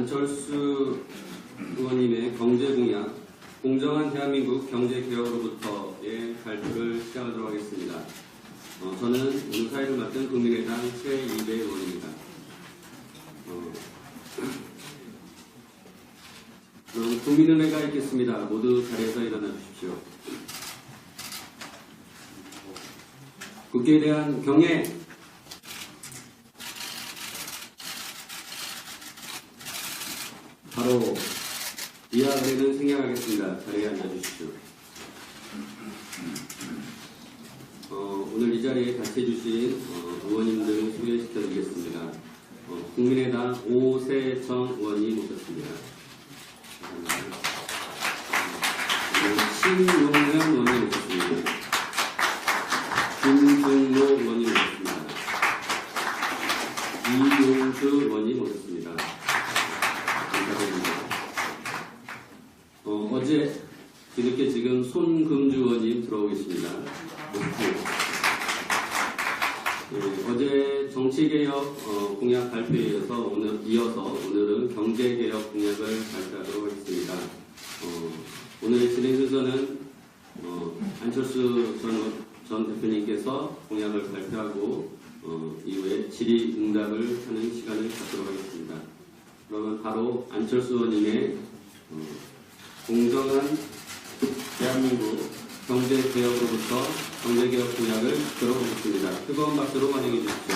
안철수 의원님의 경제공약, 공정한 대한민국 경제개혁으로부터의 발표를 시작하도록 하겠습니다. 저는 오늘 사회를 맡은 국민의당 최이배 의원입니다. 그럼 국민은혜가 있겠습니다. 모두 자리에서 일어나 주십시오. 국회에 대한 경례. 바로 이와 의뢰는 생략하겠습니다. 자리에 앉아주십시오. 오늘 이 자리에 같이 해주신 의원님들 소개시켜드리겠습니다. 국민의당 오세정 의원님 오셨습니다. 신용현 의원님 오셨습니다. 김준로 의원님 오셨습니다. 이용주 의원님 오셨습니다. 감사드립니다. 어제 뒤늦게 지금 손금주 의원님 들어오고 계십니다. 어제 정치개혁 공약 발표에 이어서 오늘은 경제개혁 공약을 발표하도록 하겠습니다. 오늘의 진행 순서는 안철수 전 대표님께서 공약을 발표하고 이후에 질의응답을 하는 시간을 갖도록 하겠습니다. 그러면 바로 안철수 의원님의 공정한 대한민국 경제개혁으로부터 경제개혁 공약을 들어보겠습니다. 뜨거운 박수로 환영해 주십시오.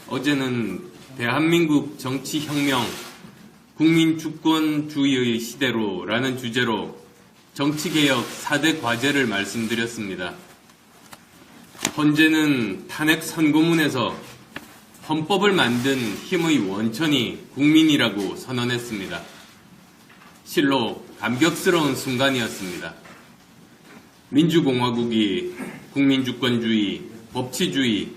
어제는 대한민국 정치혁명, 국민주권주의의 시대로라는 주제로 정치개혁 4대 과제를 말씀드렸습니다. 헌재는 탄핵 선고문에서 헌법을 만든 힘의 원천이 국민이라고 선언했습니다. 실로 감격스러운 순간이었습니다. 민주공화국이 국민주권주의, 법치주의,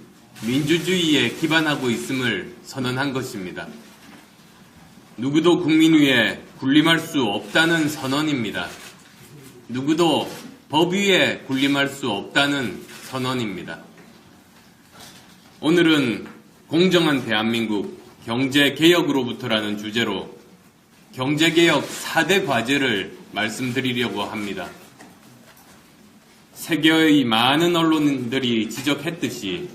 민주주의에 기반하고 있음을 선언한 것입니다. 누구도 국민 위에 군림할 수 없다는 선언입니다. 누구도 법 위에 군림할 수 없다는 선언입니다. 오늘은 공정한 대한민국 경제개혁으로부터라는 주제로 경제개혁 4대 과제를 말씀드리려고 합니다. 세계의 많은 언론들이 지적했듯이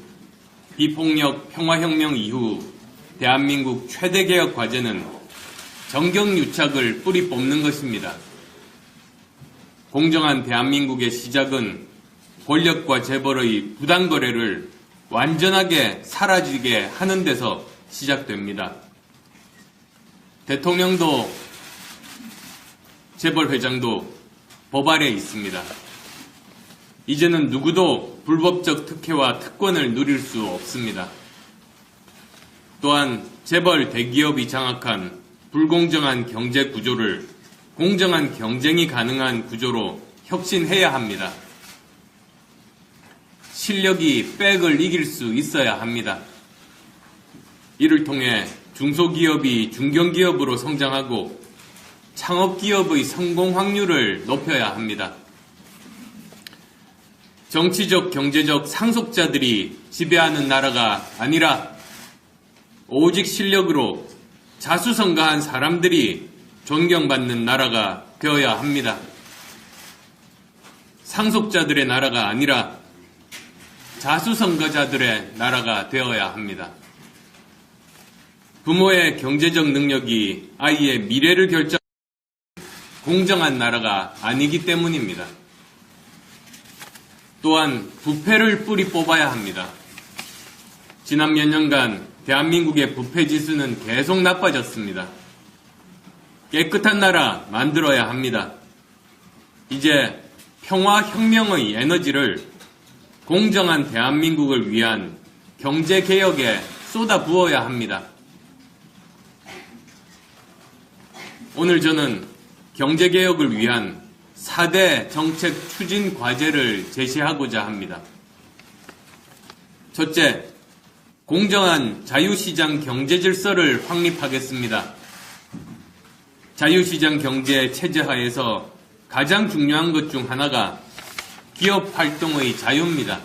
비폭력 평화혁명 이후 대한민국 최대 개혁 과제는 정경유착을 뿌리 뽑는 것입니다. 공정한 대한민국의 시작은 권력과 재벌의 부당거래를 완전하게 사라지게 하는 데서 시작됩니다. 대통령도 재벌 회장도 법 아래 있습니다. 이제는 누구도 불법적 특혜와 특권을 누릴 수 없습니다. 또한 재벌 대기업이 장악한 불공정한 경제 구조를 공정한 경쟁이 가능한 구조로 혁신해야 합니다. 실력이 백을 이길 수 있어야 합니다. 이를 통해 중소기업이 중견기업으로 성장하고 창업기업의 성공 확률을 높여야 합니다. 정치적, 경제적 상속자들이 지배하는 나라가 아니라 오직 실력으로 자수성가한 사람들이 존경받는 나라가 되어야 합니다. 상속자들의 나라가 아니라 자수성가자들의 나라가 되어야 합니다. 부모의 경제적 능력이 아이의 미래를 결정하는 공정한 나라가 아니기 때문입니다. 또한 부패를 뿌리 뽑아야 합니다. 지난 몇 년간 대한민국의 부패 지수는 계속 나빠졌습니다. 깨끗한 나라 만들어야 합니다. 이제 평화혁명의 에너지를 공정한 대한민국을 위한 경제개혁에 쏟아부어야 합니다. 오늘 저는 경제개혁을 위한 4대 정책 추진 과제를 제시하고자 합니다. 첫째, 공정한 자유시장 경제 질서를 확립하겠습니다. 자유시장 경제 체제 하에서 가장 중요한 것 중 하나가 기업 활동의 자유입니다.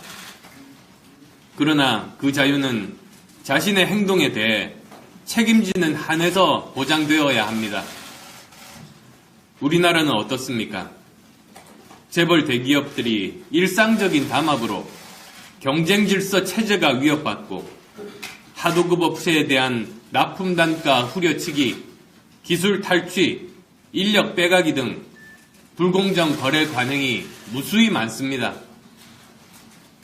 그러나 그 자유는 자신의 행동에 대해 책임지는 한에서 보장되어야 합니다. 우리나라는 어떻습니까? 재벌 대기업들이 일상적인 담합으로 경쟁 질서 체제가 위협받고 하도급 업체에 대한 납품 단가 후려치기, 기술 탈취, 인력 빼가기 등 불공정 거래 관행이 무수히 많습니다.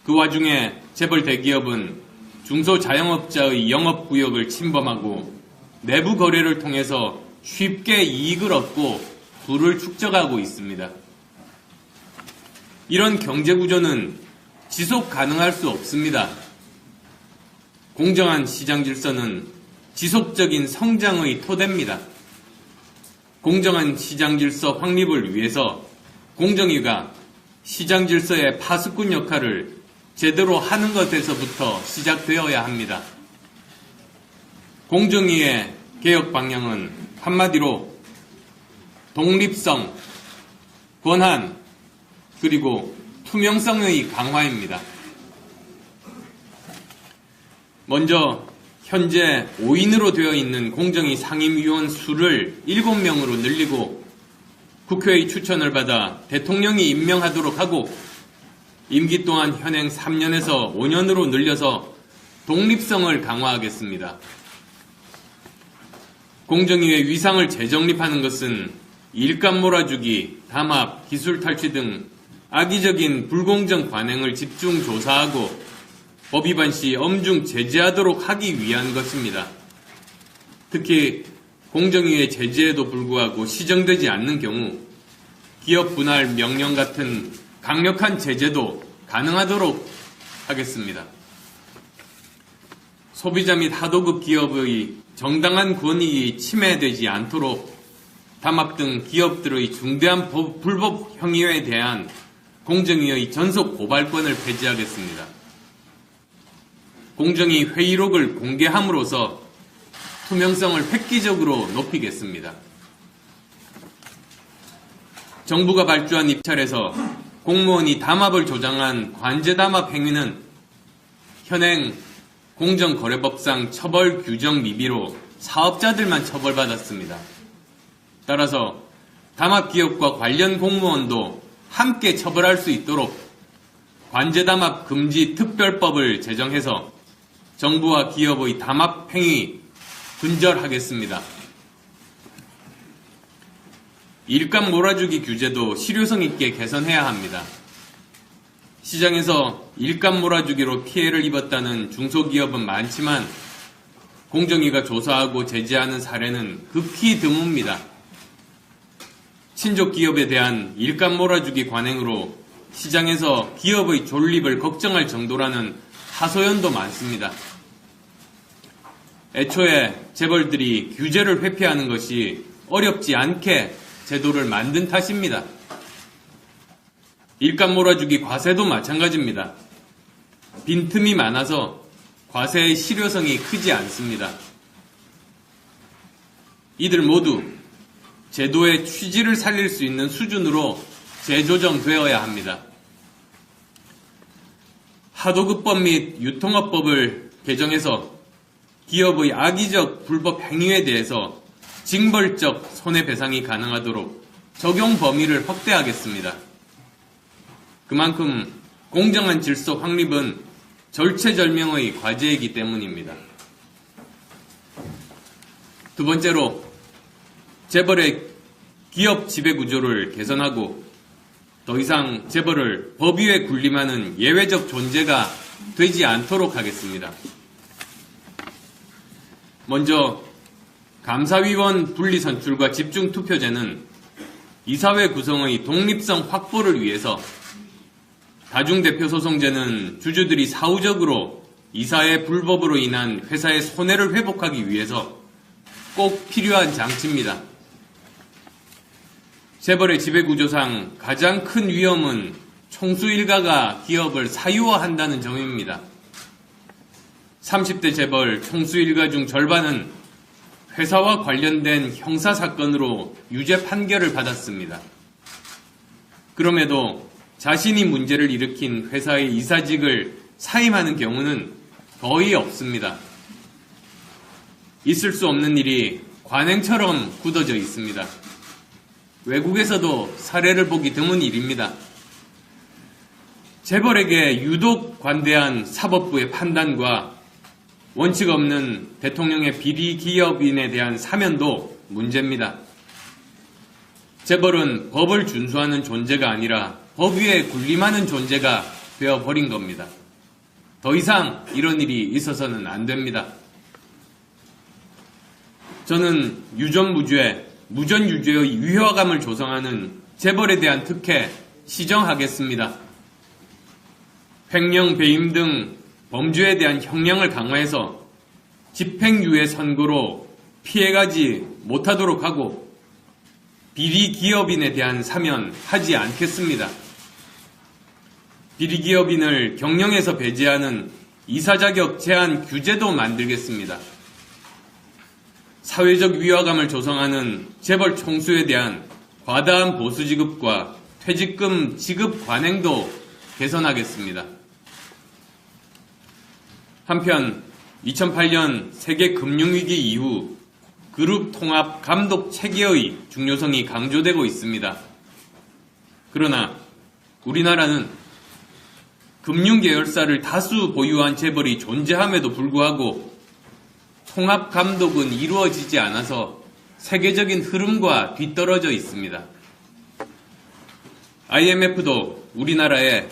그 와중에 재벌 대기업은 중소자영업자의 영업구역을 침범하고 내부 거래를 통해서 쉽게 이익을 얻고 부를 축적하고 있습니다. 이런 경제구조는 지속 가능할 수 없습니다. 공정한 시장 질서는 지속적인 성장의 토대입니다. 공정한 시장 질서 확립을 위해서 공정위가 시장 질서의 파수꾼 역할을 제대로 하는 것에서부터 시작되어야 합니다. 공정위의 개혁 방향은 한마디로 독립성, 권한, 그리고 투명성의 강화입니다. 먼저 현재 5인으로 되어 있는 공정위 상임위원 수를 7명으로 늘리고 국회의 추천을 받아 대통령이 임명하도록 하고 임기 동안 현행 3년에서 5년으로 늘려서 독립성을 강화하겠습니다. 공정위의 위상을 재정립하는 것은 일감 몰아주기, 담합, 기술 탈취 등 악의적인 불공정 관행을 집중 조사하고 법 위반 시 엄중 제재하도록 하기 위한 것입니다. 특히 공정위의 제재에도 불구하고 시정되지 않는 경우 기업 분할 명령 같은 강력한 제재도 가능하도록 하겠습니다. 소비자 및 하도급 기업의 정당한 권익이 침해되지 않도록 담합 등 기업들의 중대한 불법 행위에 대한 공정위의 전속 고발권을 폐지하겠습니다. 공정위 회의록을 공개함으로써 투명성을 획기적으로 높이겠습니다. 정부가 발주한 입찰에서 공무원이 담합을 조장한 관제 담합 행위는 현행 공정거래법상 처벌 규정 미비로 사업자들만 처벌받았습니다. 따라서 담합 기업과 관련 공무원도 함께 처벌할 수 있도록 관제 담합 금지 특별법을 제정해서 정부와 기업의 담합 행위 근절하겠습니다. 일감 몰아주기 규제도 실효성 있게 개선해야 합니다. 시장에서 일감 몰아주기로 피해를 입었다는 중소기업은 많지만 공정위가 조사하고 제재하는 사례는 극히 드뭅니다. 친족 기업에 대한 일감 몰아주기 관행으로 시장에서 기업의 존립을 걱정할 정도라는 하소연도 많습니다. 애초에 재벌들이 규제를 회피하는 것이 어렵지 않게 제도를 만든 탓입니다. 일감 몰아주기 과세도 마찬가지입니다. 빈틈이 많아서 과세의 실효성이 크지 않습니다. 이들 모두 제도의 취지를 살릴 수 있는 수준으로 재조정되어야 합니다. 하도급법 및 유통업법을 개정해서 기업의 악의적 불법 행위에 대해서 징벌적 손해배상이 가능하도록 적용 범위를 확대하겠습니다. 그만큼 공정한 질서 확립은 절체절명의 과제이기 때문입니다. 두 번째로 재벌의 기업 지배구조를 개선하고 더 이상 재벌을 법 위에 군림하는 예외적 존재가 되지 않도록 하겠습니다. 먼저 감사위원 분리선출과 집중투표제는 이사회 구성의 독립성 확보를 위해서, 다중대표소송제는 주주들이 사후적으로 이사의 불법으로 인한 회사의 손해를 회복하기 위해서 꼭 필요한 장치입니다. 재벌의 지배구조상 가장 큰 위험은 총수 일가가 기업을 사유화한다는 점입니다. 30대 재벌 총수 일가 중 절반은 회사와 관련된 형사사건으로 유죄 판결을 받았습니다. 그럼에도 자신이 문제를 일으킨 회사의 이사직을 사임하는 경우는 거의 없습니다. 있을 수 없는 일이 관행처럼 굳어져 있습니다. 외국에서도 사례를 보기 드문 일입니다. 재벌에게 유독 관대한 사법부의 판단과 원칙 없는 대통령의 비리 기업인에 대한 사면도 문제입니다. 재벌은 법을 준수하는 존재가 아니라 법 위에 군림하는 존재가 되어버린 겁니다. 더 이상 이런 일이 있어서는 안 됩니다. 저는 유전무죄, 무전유죄의 위화감을 조성하는 재벌에 대한 특혜 시정하겠습니다. 횡령, 배임 등 범죄에 대한 형량을 강화해서 집행유예 선고로 피해가지 못하도록 하고 비리 기업인에 대한 사면하지 않겠습니다. 비리 기업인을 경영에서 배제하는 이사 자격 제한 규제도 만들겠습니다. 사회적 위화감을 조성하는 재벌 총수에 대한 과다한 보수 지급과 퇴직금 지급 관행도 개선하겠습니다. 한편 2008년 세계 금융위기 이후 그룹 통합 감독 체계의 중요성이 강조되고 있습니다. 그러나 우리나라는 금융계열사를 다수 보유한 재벌이 존재함에도 불구하고 통합 감독은 이루어지지 않아서 세계적인 흐름과 뒤떨어져 있습니다. IMF도 우리나라에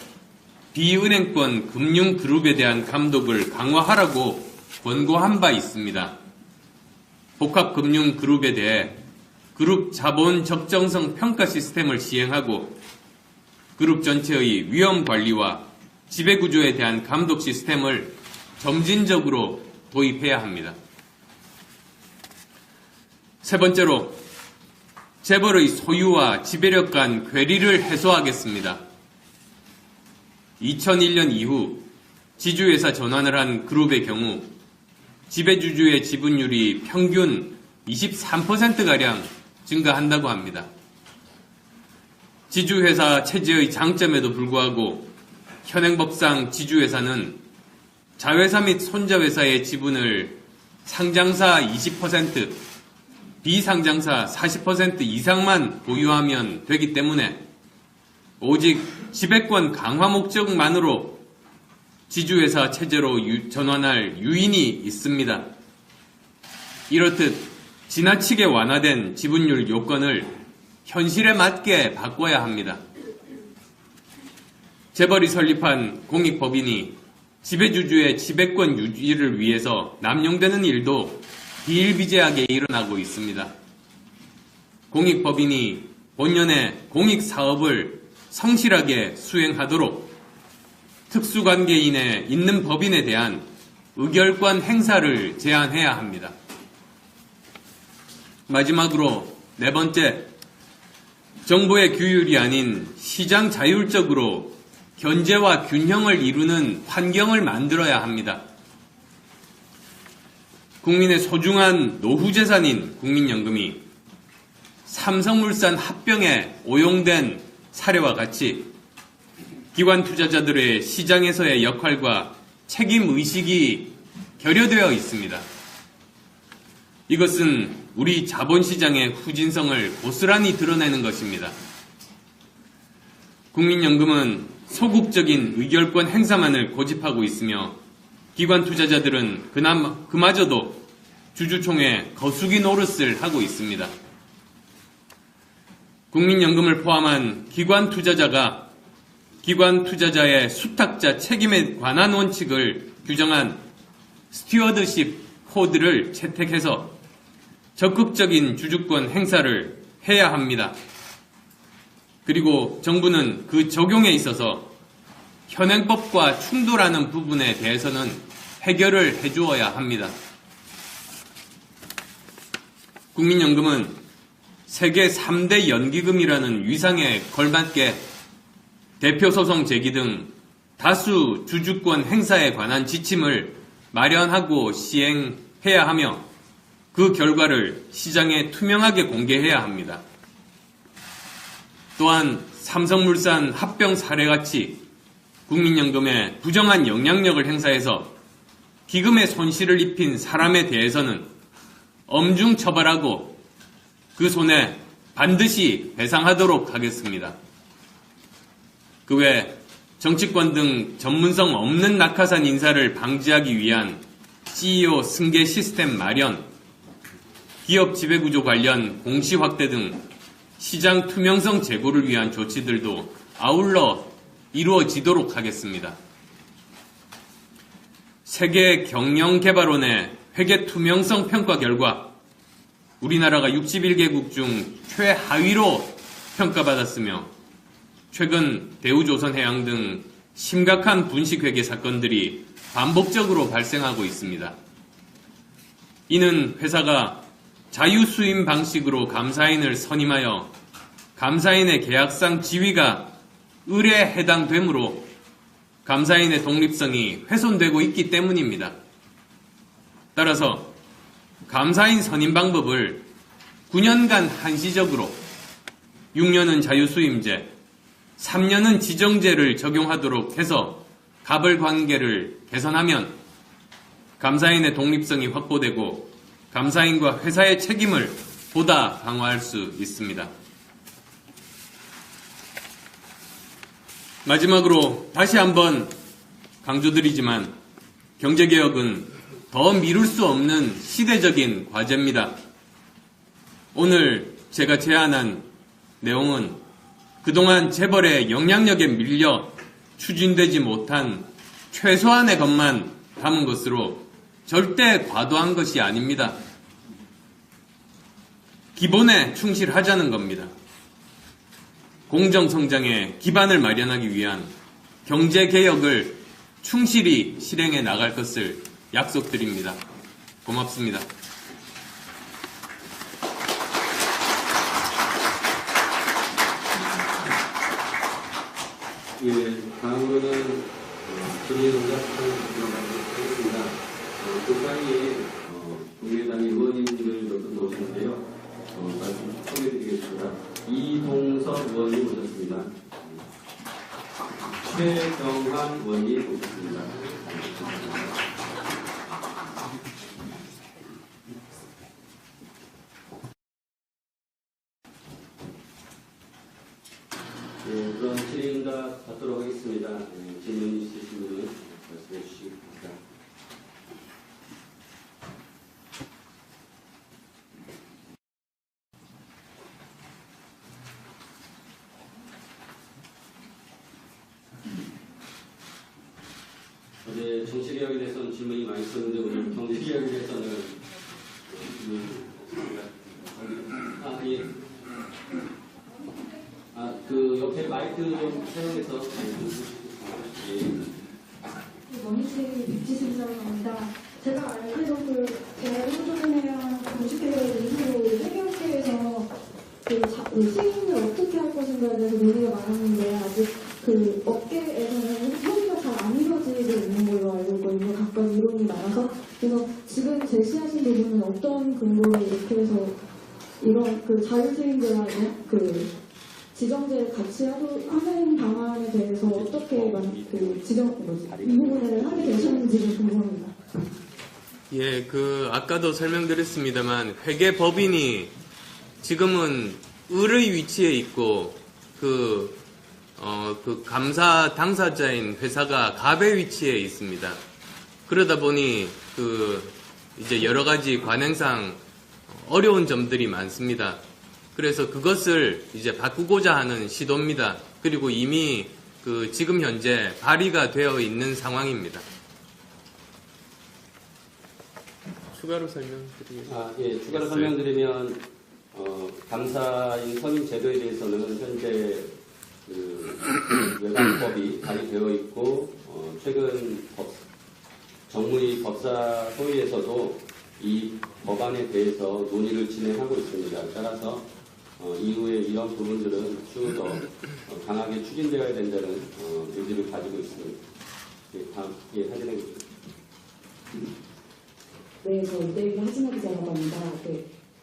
비은행권 금융그룹에 대한 감독을 강화하라고 권고한 바 있습니다. 복합금융그룹에 대해 그룹 자본 적정성 평가 시스템을 시행하고 그룹 전체의 위험 관리와 지배구조에 대한 감독 시스템을 점진적으로 도입해야 합니다. 세 번째로, 재벌의 소유와 지배력 간 괴리를 해소하겠습니다. 2001년 이후 지주회사 전환을 한 그룹의 경우 지배주주의 지분율이 평균 23%가량 증가한다고 합니다. 지주회사 체제의 장점에도 불구하고 현행법상 지주회사는 자회사 및 손자회사의 지분을 상장사 20%, 비상장사 40% 이상만 보유하면 되기 때문에 오직 지배권 강화 목적만으로 지주회사 체제로 전환할 유인이 있습니다. 이렇듯 지나치게 완화된 지분율 요건을 현실에 맞게 바꿔야 합니다. 재벌이 설립한 공익법인이 지배주주의 지배권 유지를 위해서 남용되는 일도 비일비재하게 일어나고 있습니다. 공익법인이 본연의 공익사업을 성실하게 수행하도록 특수관계인에 있는 법인에 대한 의결권 행사를 제한해야 합니다. 마지막으로 네 번째, 정보의 규율이 아닌 시장 자율적으로 견제와 균형을 이루는 환경을 만들어야 합니다. 국민의 소중한 노후재산인 국민연금이 삼성물산 합병에 오용된 사례와 같이 기관 투자자들의 시장에서의 역할과 책임의식이 결여되어 있습니다. 이것은 우리 자본시장의 후진성을 고스란히 드러내는 것입니다. 국민연금은 소극적인 의결권 행사만을 고집하고 있으며 기관 투자자들은 그마저도 주주총회 거수기 노릇을 하고 있습니다. 국민연금을 포함한 기관 투자자가 기관 투자자의 수탁자 책임에 관한 원칙을 규정한 스튜어드십 코드를 채택해서 적극적인 주주권 행사를 해야 합니다. 그리고 정부는 그 적용에 있어서 현행법과 충돌하는 부분에 대해서는 해결을 해주어야 합니다. 국민연금은 세계 3대 연기금이라는 위상에 걸맞게 대표소송 제기 등 다수 주주권 행사에 관한 지침을 마련하고 시행해야 하며 그 결과를 시장에 투명하게 공개해야 합니다. 또한 삼성물산 합병 사례같이 국민연금에 부정한 영향력을 행사해서 기금에 손실을 입힌 사람에 대해서는 엄중 처벌하고 그 손해 반드시 배상하도록 하겠습니다. 그 외 정치권 등 전문성 없는 낙하산 인사를 방지하기 위한 CEO 승계 시스템 마련, 기업 지배구조 관련 공시 확대 등 시장 투명성 제고를 위한 조치들도 아울러 이루어지도록 하겠습니다. 세계 경영개발원의 회계 투명성 평가 결과 우리나라가 61개국 중 최하위로 평가받았으며 최근 대우조선해양 등 심각한 분식회계 사건들이 반복적으로 발생하고 있습니다. 이는 회사가 자유수임 방식으로 감사인을 선임하여 감사인의 계약상 지위가 을에 해당되므로 감사인의 독립성이 훼손되고 있기 때문입니다. 따라서 감사인 선임 방법을 9년간 한시적으로 6년은 자유수임제, 3년은 지정제를 적용하도록 해서 갑을 관계를 개선하면 감사인의 독립성이 확보되고 감사인과 회사의 책임을 보다 강화할 수 있습니다. 마지막으로 다시 한번 강조드리지만 경제개혁은 더 미룰 수 없는 시대적인 과제입니다. 오늘 제가 제안한 내용은 그동안 재벌의 영향력에 밀려 추진되지 못한 최소한의 것만 담은 것으로 절대 과도한 것이 아닙니다. 기본에 충실하자는 겁니다. 공정성장의 기반을 마련하기 위한 경제개혁을 충실히 실행해 나갈 것을 약속드립니다. 고맙습니다. 예, 다음으로는 질의응답 들어가도록 하겠습니다. 그 사이에 국민의당 의원님들을 몇 분 모셨는데요. 말씀 소개해드리겠습니다. 이동석 의원님 모셨습니다. 최경환 의원님 모셨습니다. 네, 그럼 질의응답 받도록 하겠습니다. 질문 있으신 분은 말씀해 주시기 바랍니다. 어제 정치개혁에 대해서는 질문이 많이 있었는데 오늘 경제개혁에 대해서는 예. 그 옆에 마이크 좀 사용해서 머니스테이 백지순서입니다. 제가 알기로 대우조선해양 공식회의 이후로 회계업계에서 수익을 어떻게 할 것인가에 대해서 논의가 많았는데 아직 그 업계에서는 협의가 잘 안 이루어지고 있는 걸로 알고 있거든요. 각각 이론이 많아서. 그래서 지금 제시하신 부분은 어떤 근거로 이렇게 해서 이런 그 자율수임제나 지정제를 같이 하는 방안에 대해서 어떻게 이 부분을 하게 되셨는지 궁금합니다. 예, 아까도 설명드렸습니다만 회계법인이 지금은 을의 위치에 있고 감사 당사자인 회사가 갑의 위치에 있습니다. 그러다 보니 이제 여러 가지 관행상 어려운 점들이 많습니다. 그래서 그것을 이제 바꾸고자 하는 시도입니다. 그리고 이미 지금 현재 발의가 되어 있는 상황입니다. 추가로 설명드리겠습니다. 예, 추가로 설명드리면 감사인 선임 제도에 대해서는 현재 외관법이 발의되어 있고 최근 정무위 법사소위에서도 이 법안에 대해서 논의를 진행하고 있습니다. 따라서 이후에 이런 부분들은 추후 더 강하게 추진되어야 된다는 의지를 가지고 있습니다. 다음 사진에 네, 저 이대희 하진아 기자라고 합니다.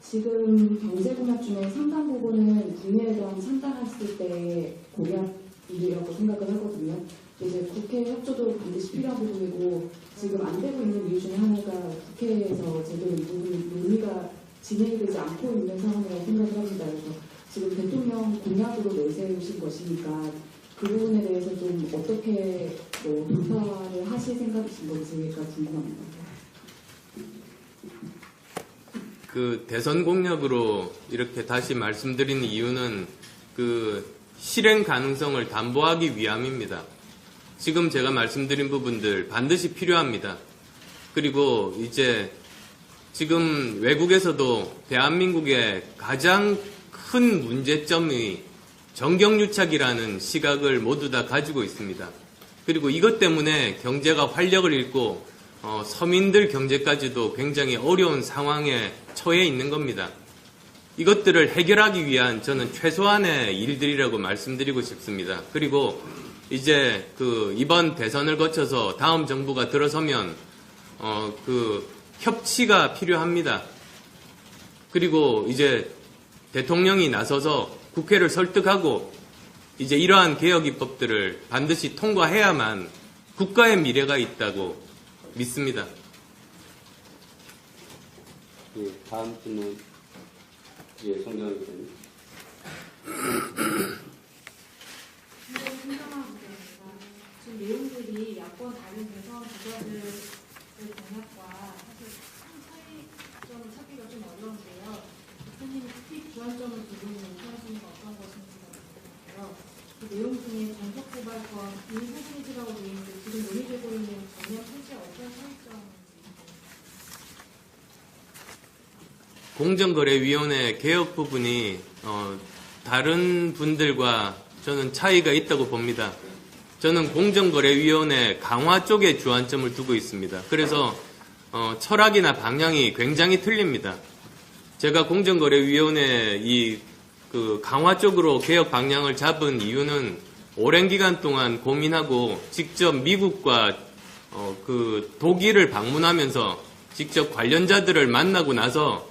지금 경제공약 중에 상당 부분은 분야에 대한 상담했을 때 공약이라고 생각을 하거든요. 이제 국회 협조도 반드시 필요한 부분이고 지금 안 되고 있는 이유 중에 하나가 국회에서 제대로 이 부분이 논의가 진행이 되지 않고 있는 상황이라고 생각을 합니다. 그래서 지금 대통령 공약으로 내세우신 것이니까 그 부분에 대해서 좀 어떻게 돌파를 하실 생각이신 건지가 궁금합니다. 그 대선 공약으로 이렇게 다시 말씀드리는 이유는 그 실행 가능성을 담보하기 위함입니다. 지금 제가 말씀드린 부분들 반드시 필요합니다. 그리고 이제 지금 외국에서도 대한민국의 가장 큰 문제점이 정경유착이라는 시각을 모두 다 가지고 있습니다. 그리고 이것 때문에 경제가 활력을 잃고 서민들 경제까지도 굉장히 어려운 상황에 처해 있는 겁니다. 이것들을 해결하기 위한 저는 최소한의 일들이라고 말씀드리고 싶습니다. 그리고 이제 그 이번 대선을 거쳐서 다음 정부가 들어서면 그 협치가 필요합니다. 그리고 이제 대통령이 나서서 국회를 설득하고 이제 이러한 개혁 입법들을 반드시 통과해야만 국가의 미래가 있다고 믿습니다. 예, 다음 질문, 예, 송정환 기자님. 지금 내용들이 야권 다른 대선 주자들의 공약과 사실 큰 차이점을 찾기가 좀 어려운데요. 대표님이 특히 주안점을 두고 있는 우선순위가 어떤 것인지가 궁금한데요. 그 내용 중에 전속고발권 일부 폐지라고 되어 있는데 지금 논의되고 있는 전면 폐지에 어떤 차이점인지. 공정거래위원회 개혁 부분이 다른 분들과 저는 차이가 있다고 봅니다. 저는 공정거래위원회 강화 쪽에 주안점을 두고 있습니다. 그래서 철학이나 방향이 굉장히 틀립니다. 제가 공정거래위원회 그 강화 쪽으로 개혁 방향을 잡은 이유는 오랜 기간 동안 고민하고 직접 미국과 그 독일을 방문하면서 직접 관련자들을 만나고 나서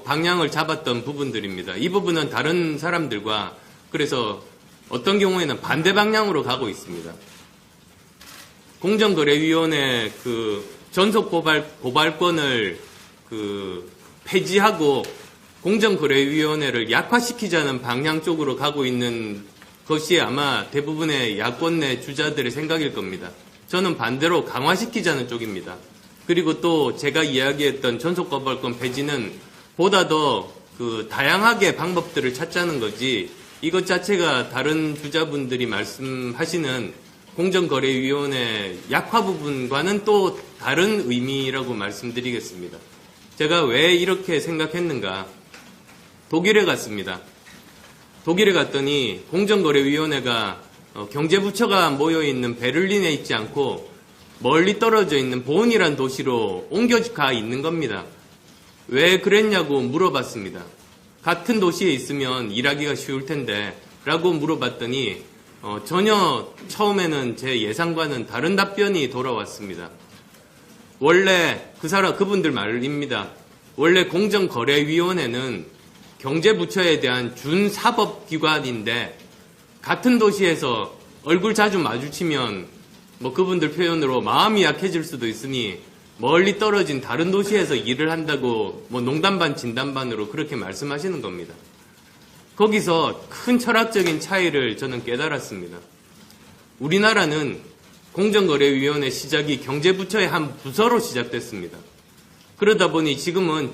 방향을 잡았던 부분들입니다. 이 부분은 다른 사람들과 그래서 어떤 경우에는 반대 방향으로 가고 있습니다. 공정거래위원회 그 전속 고발권을 그 폐지하고 공정거래위원회를 약화시키자는 방향 쪽으로 가고 있는 것이 아마 대부분의 야권 내 주자들의 생각일 겁니다. 저는 반대로 강화시키자는 쪽입니다. 그리고 또 제가 이야기했던 전속 고발권 폐지는 보다 더 그 다양하게 방법들을 찾자는 거지 이것 자체가 다른 주자분들이 말씀하시는 공정거래위원회 약화 부분과는 또 다른 의미라고 말씀드리겠습니다. 제가 왜 이렇게 생각했는가? 독일에 갔습니다. 독일에 갔더니 공정거래위원회가 경제부처가 모여있는 베를린에 있지 않고 멀리 떨어져 있는 본이란 도시로 옮겨가 있는 겁니다. 왜 그랬냐고 물어봤습니다. 같은 도시에 있으면 일하기가 쉬울 텐데 라고 물어봤더니 전혀 처음에는 제 예상과는 다른 답변이 돌아왔습니다. 원래 그분들 말입니다. 원래 공정거래위원회는 경제부처에 대한 준사법기관인데 같은 도시에서 얼굴 자주 마주치면 뭐 그분들 표현으로 마음이 약해질 수도 있으니 멀리 떨어진 다른 도시에서 일을 한다고 뭐 농담 반 진담 반으로 그렇게 말씀하시는 겁니다. 거기서 큰 철학적인 차이를 저는 깨달았습니다. 우리나라는 공정거래위원회 시작이 경제부처의 한 부서로 시작됐습니다. 그러다 보니 지금은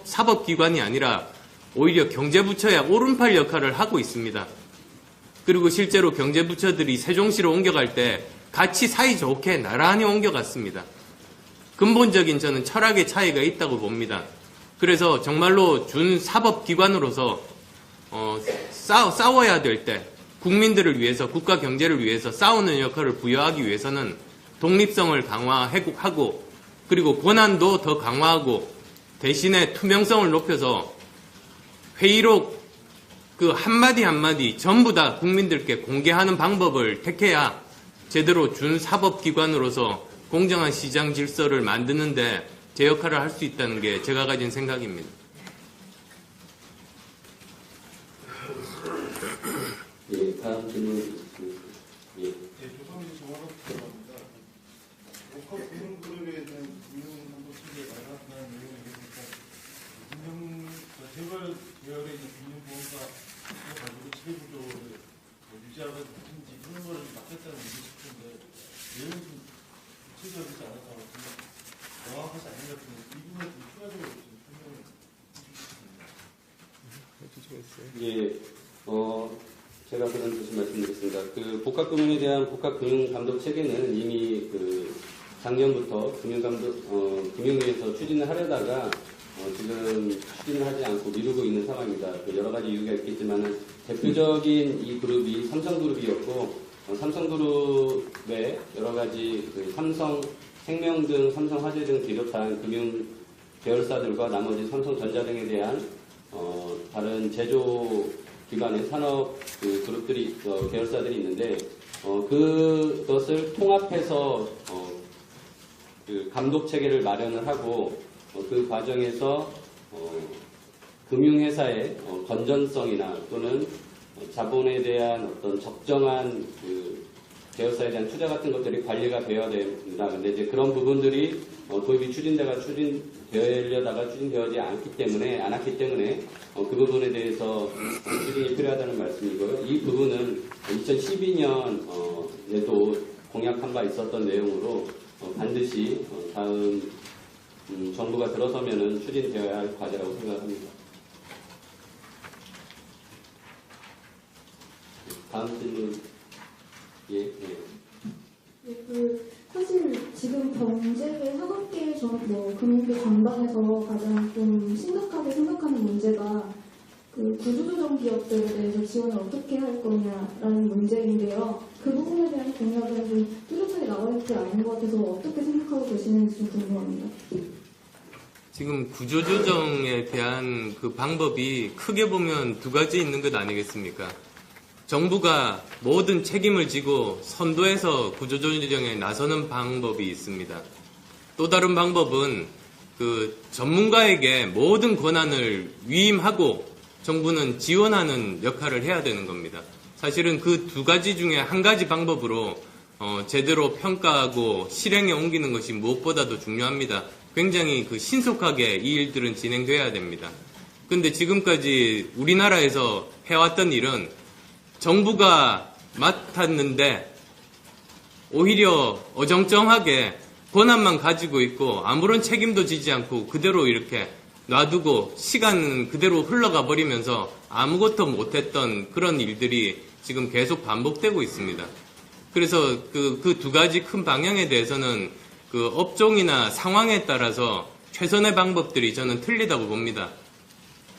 사법기관이 아니라 오히려 경제부처의 오른팔 역할을 하고 있습니다. 그리고 실제로 경제부처들이 세종시로 옮겨갈 때 같이 사이좋게 나란히 옮겨갔습니다. 근본적인 저는 철학의 차이가 있다고 봅니다. 그래서 정말로 준사법기관으로서 싸워야 될 때 국민들을 위해서 국가 경제를 위해서 싸우는 역할을 부여하기 위해서는 독립성을 강화하고 그리고 권한도 더 강화하고 대신에 투명성을 높여서 회의록 그 한마디 한마디 전부 다 국민들께 공개하는 방법을 택해야 제대로 준사법기관으로서 공정한 시장 질서를 만드는데 제 역할을 할 수 있다는 게 제가 가진 생각입니다. 예, 다음 질문. 예. 네, 조성진 정화석 기자입니다. 복합 금융그룹에 대한 금융정보 침해 나타난 내용에 대해서 재벌 계열의 금융보험과 가지고 지배구조를 유지하고 있는지 그런 거를 맡겼다는 얘기 싶은데 내용이 좀 구체적이지 않아서 좀 명확하지 않은 것 같은데 이 부분을 좀 추가적으로 좀 설명을 해주시겠어요? 예, 제가 그런 뜻을 말씀드리겠습니다. 그 복합금융에 대한 복합금융감독 체계는 이미 그 작년부터 금융위에서 추진을 하려다가 지금 추진을 하지 않고 미루고 있는 상황입니다. 그 여러 가지 이유가 있겠지만은 대표적인 이 그룹이 삼성그룹이었고 삼성그룹의 여러 가지 그 삼성생명 등 삼성화재 등 비롯한 금융 계열사들과 나머지 삼성전자 등에 대한 다른 제조 기관의 산업 그 그룹들이 계열사들이 있는데 그것을 통합해서 그 감독 체계를 마련을 하고 그 과정에서 금융회사의 건전성이나 또는 자본에 대한 어떤 적정한 그 계열사에 대한 투자 같은 것들이 관리가 되어야 됩니다. 근데 이제 그런 부분들이 도입이 추진되려다가 추진되어지 않았기 때문에 그 부분에 대해서 추진이 필요하다는 말씀이고요. 이 부분은 2012년에도 공약한 바 있었던 내용으로 반드시 다음 정부가 들어서면은 추진되어야 할 과제라고 생각합니다. 다음 질문. 예. 사실 지금 경제계, 산업계, 금융계 전반에서 가장 좀 심각하게 생각하는 문제가 그 구조조정 기업들에 대해서 지원을 어떻게 할 거냐라는 문제인데요. 그 부분에 대한 공약은 좀 뚜렷하게 나와 있지 않은 것 같아서 어떻게 생각하고 계시는지 좀 궁금합니다. 지금 구조조정에 대한 그 방법이 크게 보면 두 가지 있는 것 아니겠습니까? 정부가 모든 책임을 지고 선도해서 구조조정에 나서는 방법이 있습니다. 또 다른 방법은 그 전문가에게 모든 권한을 위임하고 정부는 지원하는 역할을 해야 되는 겁니다. 사실은 그 두 가지 중에 한 가지 방법으로 제대로 평가하고 실행에 옮기는 것이 무엇보다도 중요합니다. 굉장히 그 신속하게 이 일들은 진행돼야 됩니다. 근데 지금까지 우리나라에서 해왔던 일은 정부가 맡았는데 오히려 어정쩡하게 권한만 가지고 있고 아무런 책임도 지지 않고 그대로 이렇게 놔두고 시간은 그대로 흘러가 버리면서 아무것도 못했던 그런 일들이 지금 계속 반복되고 있습니다. 그래서 그 두 가지 큰 방향에 대해서는 그 업종이나 상황에 따라서 최선의 방법들이 저는 틀리다고 봅니다.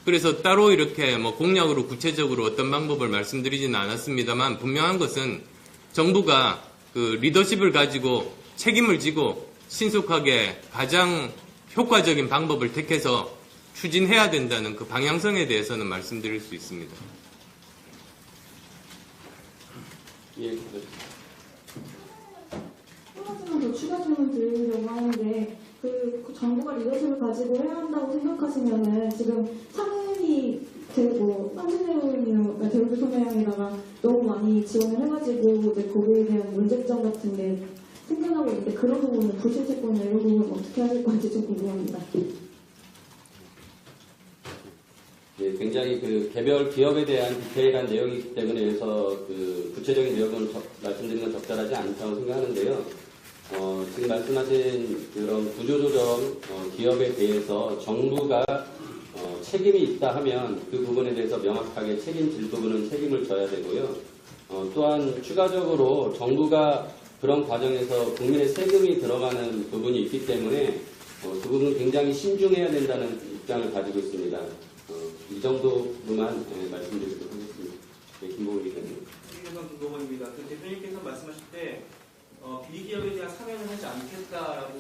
그래서 따로 이렇게 공약으로 구체적으로 어떤 방법을 말씀드리지는 않았습니다만 분명한 것은 정부가 그 리더십을 가지고 책임을 지고 신속하게 가장 효과적인 방법을 택해서 추진해야 된다는 그 방향성에 대해서는 말씀드릴 수 있습니다. 예. 한 가지만 더 추가 질문 드리려고 하는데 그 정부가 리더십을 가지고 해야 한다고 생각하시면은 지금 상은이 선진의원이나 대우주 소매향에다가 너무 많이 지원을 해가지고 이제 거기에 대한 문제점 같은 게 생겨나고 있는데 그런 부분은 불실채권이나 이런 부분은 어떻게 하실 건지 좀 궁금합니다. 예, 굉장히 그 개별 기업에 대한 디테일한 내용이기 때문에 그래서 그 구체적인 내용은 말씀드리는 건 적절하지 않다고 생각하는데요. 지금 말씀하신 그런 구조조정 기업에 대해서 정부가 책임이 있다 하면 그 부분에 대해서 명확하게 책임질 부분은 책임을 져야 되고요. 또한 추가적으로 정부가 그런 과정에서 국민의 세금이 들어가는 부분이 있기 때문에 그 부분은 굉장히 신중해야 된다는 입장을 가지고 있습니다. 이 정도로만 말씀드리도록 하겠습니다. 네, 김보은 기자님. 김보은입니다. 그 대표님께서 말씀하실 때 비기업에 대한 사면을 하지 않겠다라고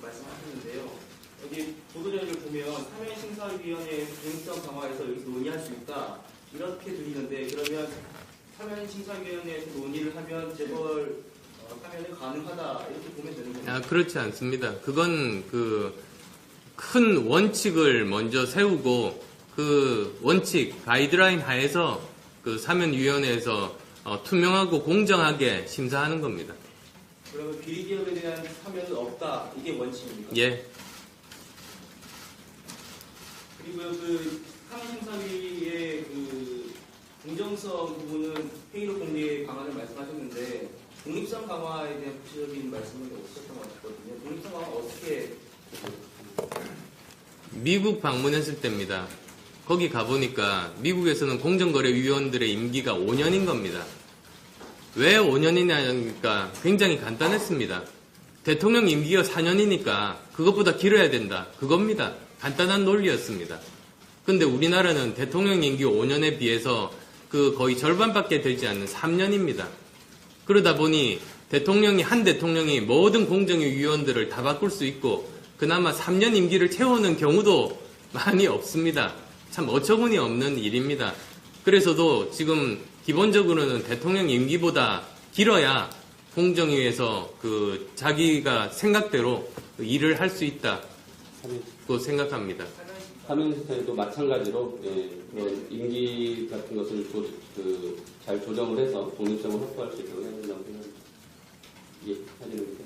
말씀하셨는데요. 여기 보도자료를 보면 사면심사위원회에서 중립성 강화해서 여기서 논의할 수 있다 이렇게 들리는데 그러면 사면심사위원회에서 논의를 하면 재벌 사면이 가능하다 이렇게 보면 되는 건가요? 그렇지 않습니다. 그건 그 큰 원칙을 먼저 세우고 그 원칙 가이드라인 하에서 그 그 사면위원회에서 투명하고 공정하게 심사하는 겁니다. 그러면 비리기업에 대한 사면은 없다. 이게 원칙입니까? 예. 그리고요, 그 사면심사위의 그 공정성 부분은 회의록 공개 강화를 말씀하셨는데 독립성 강화에 대한 구체적인 말씀은 없으셨던 것 같거든요. 독립성 강화 어떻게? 미국 방문했을 때입니다. 거기 가보니까 미국에서는 공정거래위원들의 임기가 5년인 겁니다. 왜 5년이냐니까 굉장히 간단했습니다. 대통령 임기가 4년이니까 그것보다 길어야 된다. 그겁니다. 간단한 논리였습니다. 근데 우리나라는 대통령 임기 5년에 비해서 그 거의 절반밖에 되지 않는 3년입니다. 그러다 보니 한 대통령이 모든 공정위원들을 다 바꿀 수 있고 그나마 3년 임기를 채우는 경우도 많이 없습니다. 참 어처구니 없는 일입니다. 그래서도 지금 기본적으로는 대통령 임기보다 길어야 공정위에서 그 자기가 생각대로 일을 할 수 있다고 생각합니다. 사면심사에도 마찬가지로 그런 임기 같은 것을 잘 조정을 해서 독립성을 확보할 수 있도록 해야 된다고 생각합니다. 예, 하진입니다.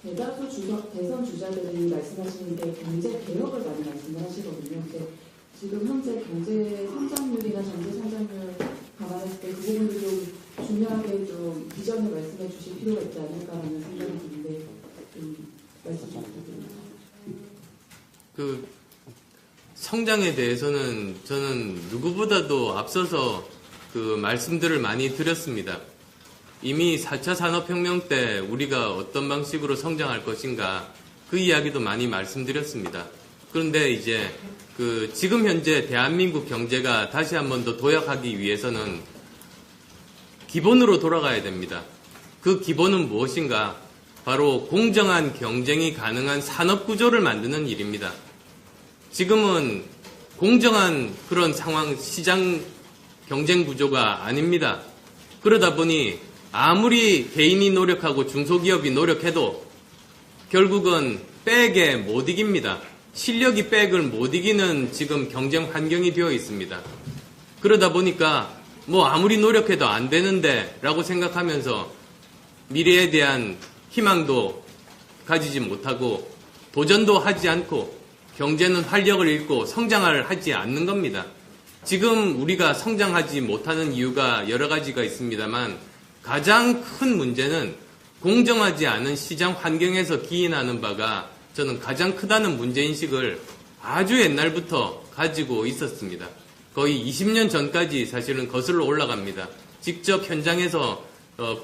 대다수 대선 주자들이 말씀하시는 게 경제 개혁을 많이 말씀을 하시거든요. 근데 지금 현재 경제 성장률이나 경제 성장률 감안했을 때 그 부분을 좀 중요하게 좀 비전을 말씀해 주실 필요가 있지 않을까라는 생각이 드는데 좀 말씀 부탁드립니다. 그 성장에 대해서는 저는 누구보다도 앞서서 그 말씀들을 많이 드렸습니다. 이미 4차 산업혁명 때 우리가 어떤 방식으로 성장할 것인가 그 이야기도 많이 말씀드렸습니다. 그런데 이제 그 지금 현재 대한민국 경제가 다시 한 번 더 도약하기 위해서는 기본으로 돌아가야 됩니다. 그 기본은 무엇인가? 바로 공정한 경쟁이 가능한 산업구조를 만드는 일입니다. 지금은 공정한 그런 상황, 시장 경쟁 구조가 아닙니다. 그러다 보니 아무리 개인이 노력하고 중소기업이 노력해도 결국은 백에 못 이깁니다. 실력이 백을 못 이기는 지금 경쟁 환경이 되어 있습니다. 그러다 보니까 뭐 아무리 노력해도 안 되는데 라고 생각하면서 미래에 대한 희망도 가지지 못하고 도전도 하지 않고 경제는 활력을 잃고 성장을 하지 않는 겁니다. 지금 우리가 성장하지 못하는 이유가 여러 가지가 있습니다만 가장 큰 문제는 공정하지 않은 시장 환경에서 기인하는 바가 저는 가장 크다는 문제인식을 아주 옛날부터 가지고 있었습니다. 거의 20년 전까지 사실은 거슬러 올라갑니다. 직접 현장에서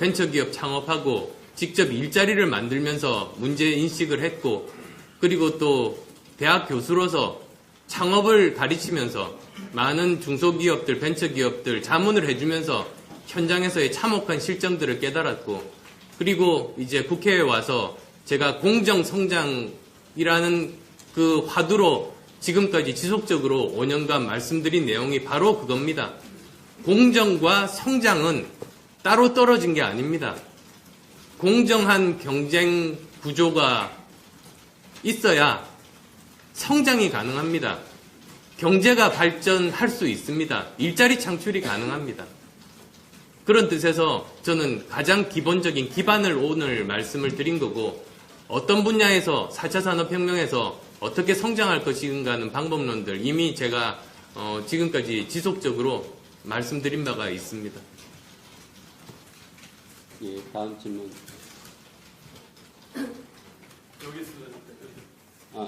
벤처기업 창업하고 직접 일자리를 만들면서 문제인식을 했고 그리고 또 대학 교수로서 창업을 가르치면서 많은 중소기업들, 벤처기업들 자문을 해주면서 현장에서의 참혹한 실정들을 깨달았고 그리고 이제 국회에 와서 제가 공정성장이라는 그 화두로 지금까지 지속적으로 5년간 말씀드린 내용이 바로 그겁니다. 공정과 성장은 따로 떨어진 게 아닙니다. 공정한 경쟁 구조가 있어야 성장이 가능합니다. 경제가 발전할 수 있습니다. 일자리 창출이 가능합니다. 그런 뜻에서 저는 가장 기본적인 기반을 오늘 말씀을 드린 거고 어떤 분야에서 4차 산업혁명에서 어떻게 성장할 것인가는 방법론들 이미 제가 지금까지 지속적으로 말씀드린 바가 있습니다. 예, 다음 질문. 여기 있습니다.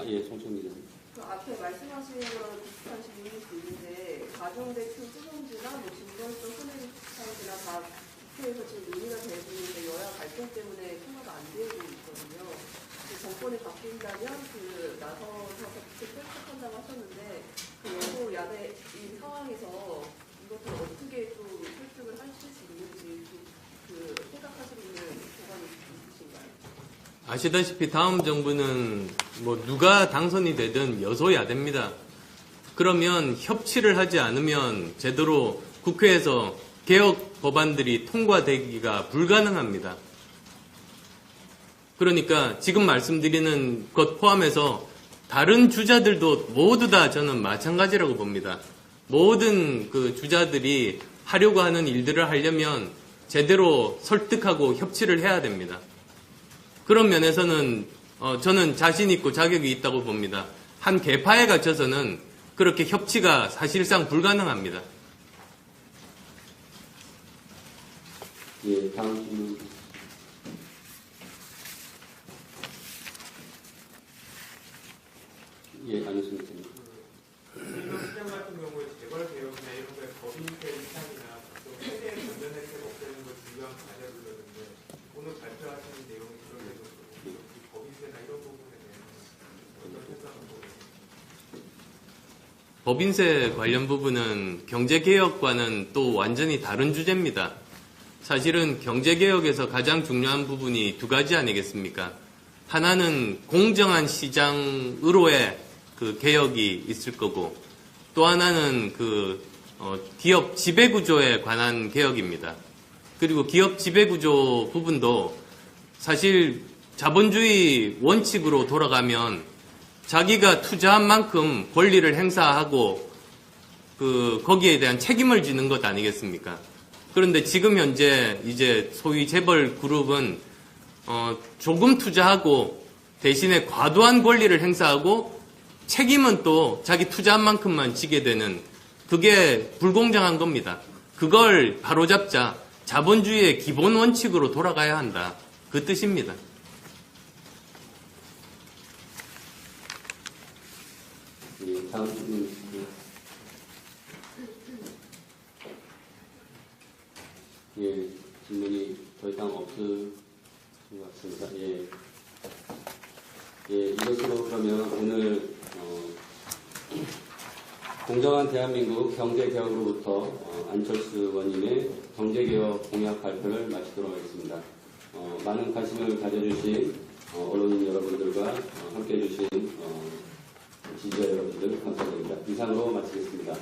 예, 송청 기자님. 그 앞에 말씀하신 거랑 비슷한 질문일 수 있는데 가정대출 수송지나 진정성 손해배상이나 다 국회에서 지금 논의가 되고 있는데 여야 갈등 때문에 통과가 안 되고 있거든요. 정권이 바뀐다면 나서서 국회 펼쳐한다고 하셨는데 여소 야대 이 상황에서 이것을 어떻게 좀 설득을 하실 수 있는지 생각하시고 있는 조건이 있으신가요? 아시다시피 다음 정부는 뭐 누가 당선이 되든 여소야대입니다. 그러면 협치를 하지 않으면 제대로 국회에서 개혁 법안들이 통과되기가 불가능합니다. 그러니까 지금 말씀드리는 것 포함해서 다른 주자들도 모두 다 저는 마찬가지라고 봅니다. 모든 그 주자들이 하려고 하는 일들을 하려면 제대로 설득하고 협치를 해야 됩니다. 그런 면에서는 저는 자신 있고 자격이 있다고 봅니다. 한 계파에 갇혀서는 그렇게 협치가 사실상 불가능합니다. 예, 다음 질문. 예, 안녕하십니까. 일본 시장 같은 경우에 재벌 개혁이나 이런 거에 법인세 인상이나 또 세대 전면 혜택 없애는 걸 중요한 과제를 불렀는데 오늘 발표하시는 내용이 그런 내용이고 법인세나 이런 부분에 대해서 어떤 생각을 보고 계십니까? 법인세 관련 부분은 경제개혁과는 또 완전히 다른 주제입니다. 사실은 경제개혁에서 가장 중요한 부분이 두 가지 아니겠습니까? 하나는 공정한 시장으로의 그 개혁이 있을 거고, 또 하나는 기업 지배구조에 관한 개혁입니다. 그리고 기업 지배구조 부분도 사실 자본주의 원칙으로 돌아가면 자기가 투자한 만큼 권리를 행사하고 거기에 대한 책임을 지는 것 아니겠습니까? 그런데 지금 현재 이제 소위 재벌 그룹은 조금 투자하고 대신에 과도한 권리를 행사하고 책임은 또 자기 투자한 만큼만 지게 되는, 그게 불공정한 겁니다. 그걸 바로잡자. 자본주의의 기본 원칙으로 돌아가야 한다. 그 뜻입니다. 예, 다음 질문. 예, 질문이 더 이상 없을 것 같습니다. 예. 예, 이것으로 그러면 오늘 공정한 대한민국 경제개혁으로부터 안철수 의원님의 경제개혁 공약 발표를 마치도록 하겠습니다. 많은 관심을 가져주신 언론인 여러분들과 함께해 주신 지지자 여러분들 감사드립니다. 이상으로 마치겠습니다.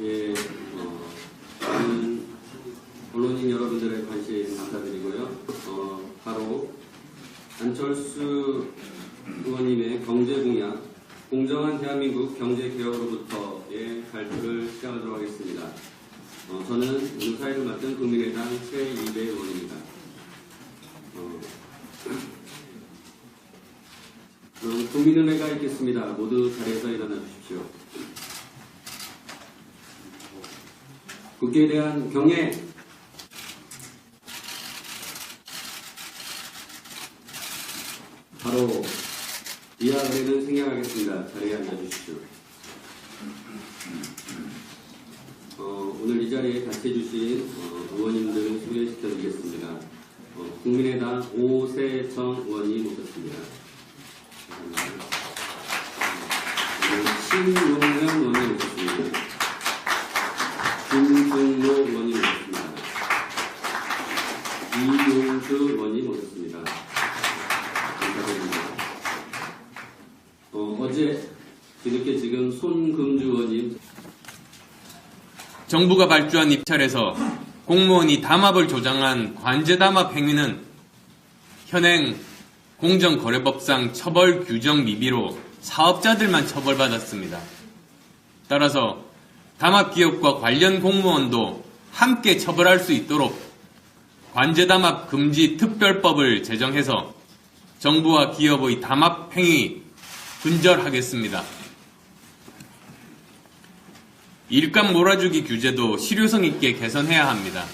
예, 언론인 여러분들의 관심 감사드리고요. 바로 안철수 의원님의 경제공약, 공정한 대한민국 경제개혁으로부터의 발표를 시작하도록 하겠습니다. 저는 오늘 사회를 맡은 국민의당 최이배 의원입니다. 그럼 국민은혜가 있겠습니다. 모두 자리에서 일어나 주십시오. 국회에 대한 경애, 바로 이하 의뢰는 생략 시작하겠습니다. 자리에 앉아주십시오. 오늘 이 자리에 같이 해주신 의원님들 소개시켜드리겠습니다. 국민의당 오세정 의원님 오셨습니다. 신용현 의원님 오셨습니다. 김종로 의원님 오셨습니다. 이용주 의원님 오셨습니다. 감사드립니다. 어제 뒤늦게 지금 손금주 의원님 정부가 발주한 입찰에서 공무원이 담합을 조장한 관제담합 행위는 현행 공정거래법상 처벌 규정 미비로 사업자들만 처벌받았습니다. 따라서 담합기업과 관련 공무원도 함께 처벌할 수 있도록 관제담합 금지 특별법을 제정해서 정부와 기업의 담합 행위 근절하겠습니다. 일감 몰아주기 규제도 실효성 있게 개선해야 합니다.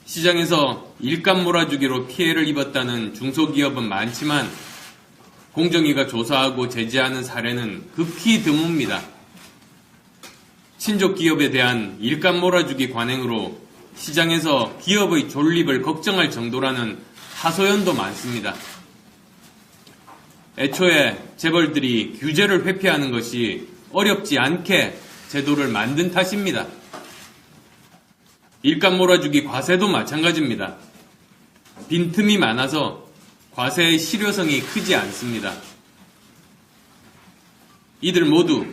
시장에서 일감 몰아주기로 피해를 입었다는 중소기업은 많지만 공정위가 조사하고 제재하는 사례는 극히 드뭅니다. 친족 기업에 대한 일감 몰아주기 관행으로 시장에서 기업의 존립을 걱정할 정도라는 하소연도 많습니다. 애초에 재벌들이 규제를 회피하는 것이 어렵지 않게 제도를 만든 탓입니다. 일감 몰아주기 과세도 마찬가지입니다. 빈틈이 많아서 과세의 실효성이 크지 않습니다. 이들 모두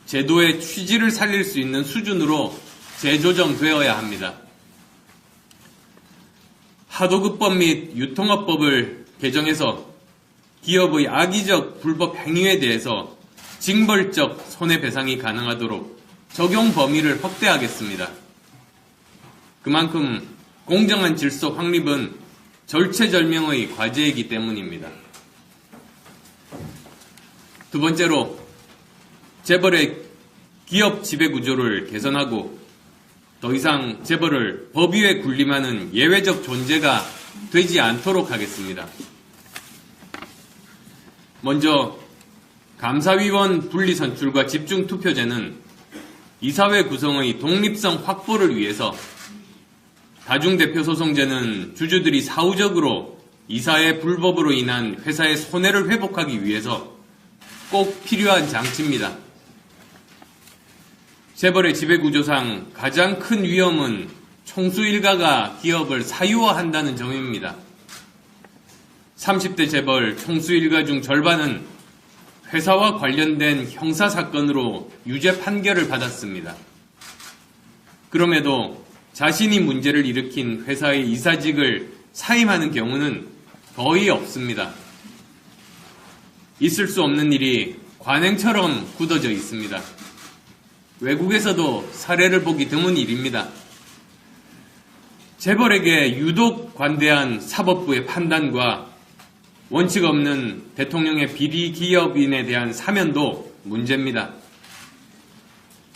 제도의 취지를 살릴 수 있는 수준으로 재조정되어야 합니다. 하도급법 및 유통업법을 개정해서 기업의 악의적 불법 행위에 대해서 징벌적 손해배상이 가능하도록 적용 범위를 확대하겠습니다. 그만큼 공정한 질서 확립은 절체절명의 과제이기 때문입니다. 두 번째로 재벌의 기업 지배구조를 개선하고 더 이상 재벌을 법 위에 군림하는 예외적 존재가 되지 않도록 하겠습니다. 먼저 감사위원 분리선출과 집중투표제는 이사회 구성의 독립성 확보를 위해서, 다중대표소송제는 주주들이 사후적으로 이사의 불법으로 인한 회사의 손해를 회복하기 위해서 꼭 필요한 장치입니다. 재벌의 지배구조상 가장 큰 위험은 총수 일가가 기업을 사유화한다는 점입니다. 30대 재벌 총수 일가 중 절반은 회사와 관련된 형사사건으로 유죄 판결을 받았습니다. 그럼에도 자신이 문제를 일으킨 회사의 이사직을 사임하는 경우는 거의 없습니다. 있을 수 없는 일이 관행처럼 굳어져 있습니다. 외국에서도 사례를 보기 드문 일입니다. 재벌에게 유독 관대한 사법부의 판단과 원칙 없는 대통령의 비리 기업인에 대한 사면도 문제입니다.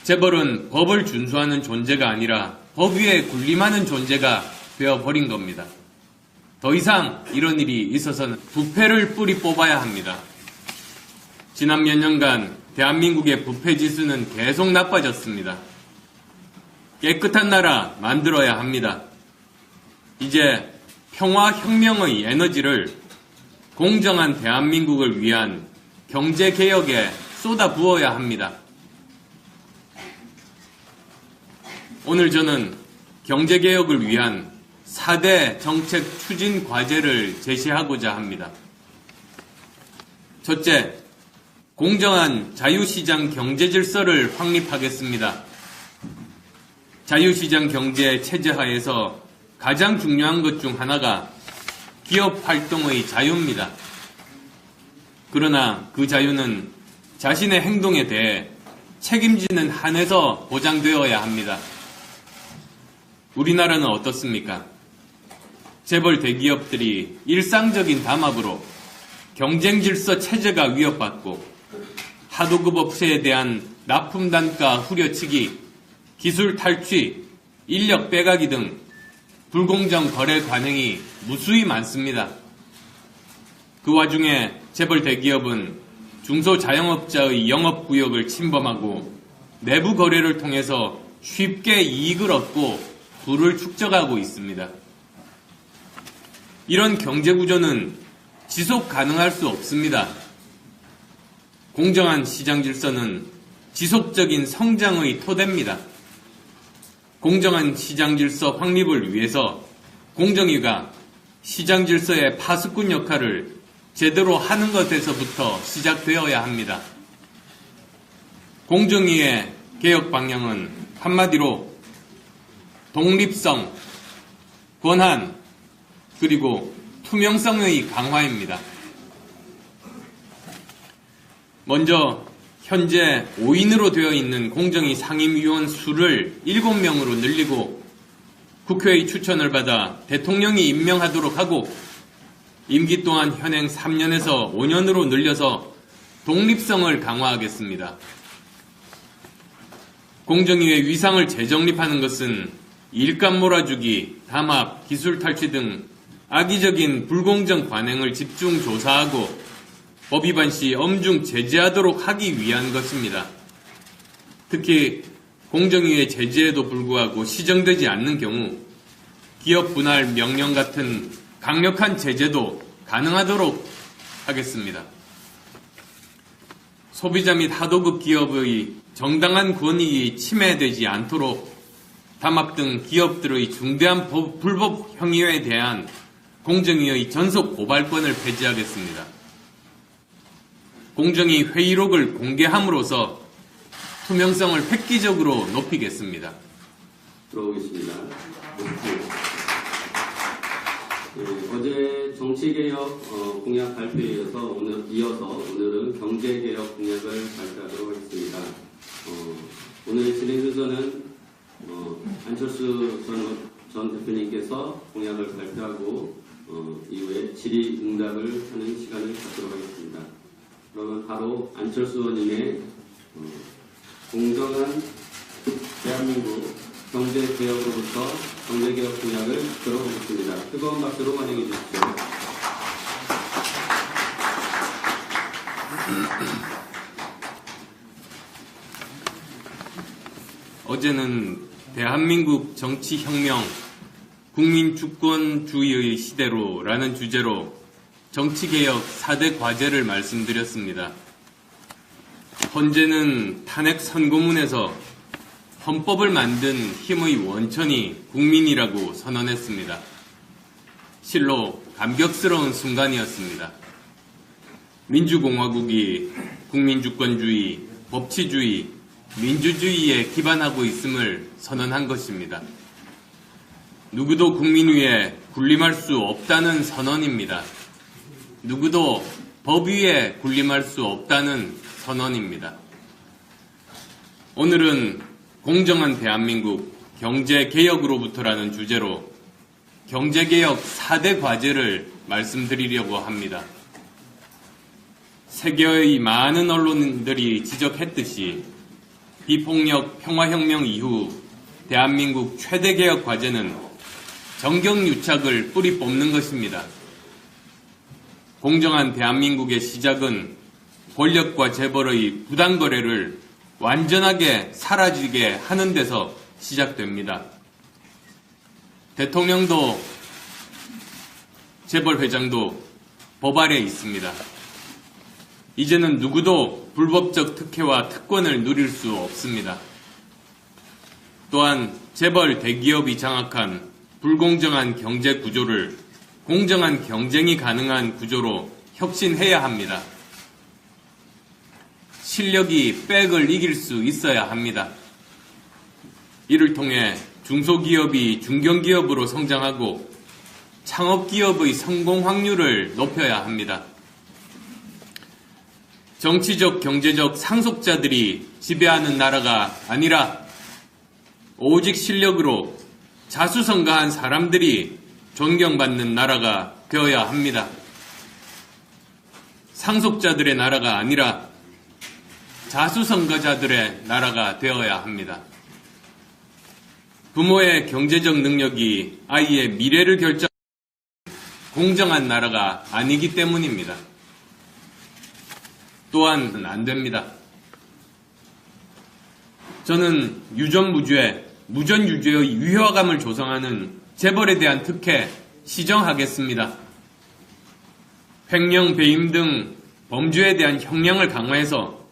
재벌은 법을 준수하는 존재가 아니라 법 위에 군림하는 존재가 되어버린 겁니다. 더 이상 이런 일이 있어서는 부패를 뿌리 뽑아야 합니다. 지난 몇 년간 대한민국의 부패 지수는 계속 나빠졌습니다. 깨끗한 나라 만들어야 합니다. 이제 평화혁명의 에너지를 공정한 대한민국을 위한 경제개혁에 쏟아부어야 합니다. 오늘 저는 경제개혁을 위한 4대 정책 추진 과제를 제시하고자 합니다. 첫째, 공정한 자유시장 경제 질서를 확립하겠습니다. 자유시장 경제 체제 하에서 가장 중요한 것 중 하나가 기업 활동의 자유입니다. 그러나 그 자유는 자신의 행동에 대해 책임지는 한에서 보장되어야 합니다. 우리나라는 어떻습니까? 재벌 대기업들이 일상적인 담합으로 경쟁 질서 체제가 위협받고 하도급 업체에 대한 납품 단가 후려치기, 기술 탈취, 인력 빼가기 등 불공정 거래 관행이 무수히 많습니다. 그 와중에 재벌 대기업은 중소자영업자의 영업구역을 침범하고 내부 거래를 통해서 쉽게 이익을 얻고 부를 축적하고 있습니다. 이런 경제구조는 지속 가능할 수 없습니다. 공정한 시장 질서는 지속적인 성장의 토대입니다. 공정한 시장 질서 확립을 위해서 공정위가 시장 질서의 파수꾼 역할을 제대로 하는 것에서부터 시작되어야 합니다. 공정위의 개혁 방향은 한마디로 독립성, 권한, 그리고 투명성의 강화입니다. 먼저 현재 5인으로 되어 있는 공정위 상임위원 수를 7명으로 늘리고 국회의 추천을 받아 대통령이 임명하도록 하고 임기 또한 현행 3년에서 5년으로 늘려서 독립성을 강화하겠습니다. 공정위의 위상을 재정립하는 것은 일감 몰아주기, 담합, 기술 탈취 등 악의적인 불공정 관행을 집중 조사하고 법 위반 시 엄중 제재하도록 하기 위한 것입니다. 특히 공정위의 제재에도 불구하고 시정되지 않는 경우 기업 분할 명령 같은 강력한 제재도 가능하도록 하겠습니다. 소비자 및 하도급 기업의 정당한 권익이 침해되지 않도록 담합 등 기업들의 중대한 불법 행위에 대한 공정위의 전속 고발권을 폐지하겠습니다. 공정위 회의록을 공개함으로써 투명성을 획기적으로 높이겠습니다. 들어오겠습니다. 어제 정치개혁 공약 발표에 이어서 오늘은 경제개혁 공약을 발표하도록 하겠습니다. 오늘의 진행 순서는 안철수 전 대표님께서 공약을 발표하고 이후에 질의응답을 하는 시간을 갖도록 하겠습니다. 그러면 바로 안철수 의원님의 공정한 대한민국 경제개혁으로부터 경제개혁 공약을 들어보겠습니다. 뜨거운 박수로 환영해 주십시오. 어제는 대한민국 정치혁명, 국민주권주의의 시대로라는 주제로 정치개혁 4대 과제를 말씀드렸습니다. 헌재는 탄핵 선고문에서 헌법을 만든 힘의 원천이 국민이라고 선언했습니다. 실로 감격스러운 순간이었습니다. 민주공화국이 국민주권주의, 법치주의, 민주주의에 기반하고 있음을 선언한 것입니다. 누구도 국민 위에 군림할 수 없다는 선언입니다. 누구도 법 위에 군림할 수 없다는 선언입니다. 오늘은 공정한 대한민국 경제개혁으로부터라는 주제로 경제개혁 4대 과제를 말씀드리려고 합니다. 세계의 많은 언론들이 지적했듯이 비폭력 평화혁명 이후 대한민국 최대 개혁 과제는 정경유착을 뿌리 뽑는 것입니다. 공정한 대한민국의 시작은 권력과 재벌의 부당거래를 완전하게 사라지게 하는 데서 시작됩니다. 대통령도 재벌 회장도 법 아래 있습니다. 이제는 누구도 불법적 특혜와 특권을 누릴 수 없습니다. 또한 재벌 대기업이 장악한 불공정한 경제 구조를 공정한 경쟁이 가능한 구조로 혁신해야 합니다. 실력이 백을 이길 수 있어야 합니다. 이를 통해 중소기업이 중견기업으로 성장하고 창업기업의 성공 확률을 높여야 합니다. 정치적, 경제적 상속자들이 지배하는 나라가 아니라 오직 실력으로 자수성가한 사람들이 존경받는 나라가 되어야 합니다. 상속자들의 나라가 아니라 자수성가자들의 나라가 되어야 합니다. 부모의 경제적 능력이 아이의 미래를 결정하는 공정한 나라가 아니기 때문입니다. 또한 안 됩니다. 저는 유전무죄, 무전유죄의 위화감을 조성하는 재벌에 대한 특혜 시정하겠습니다. 횡령, 배임 등 범죄에 대한 형량을 강화해서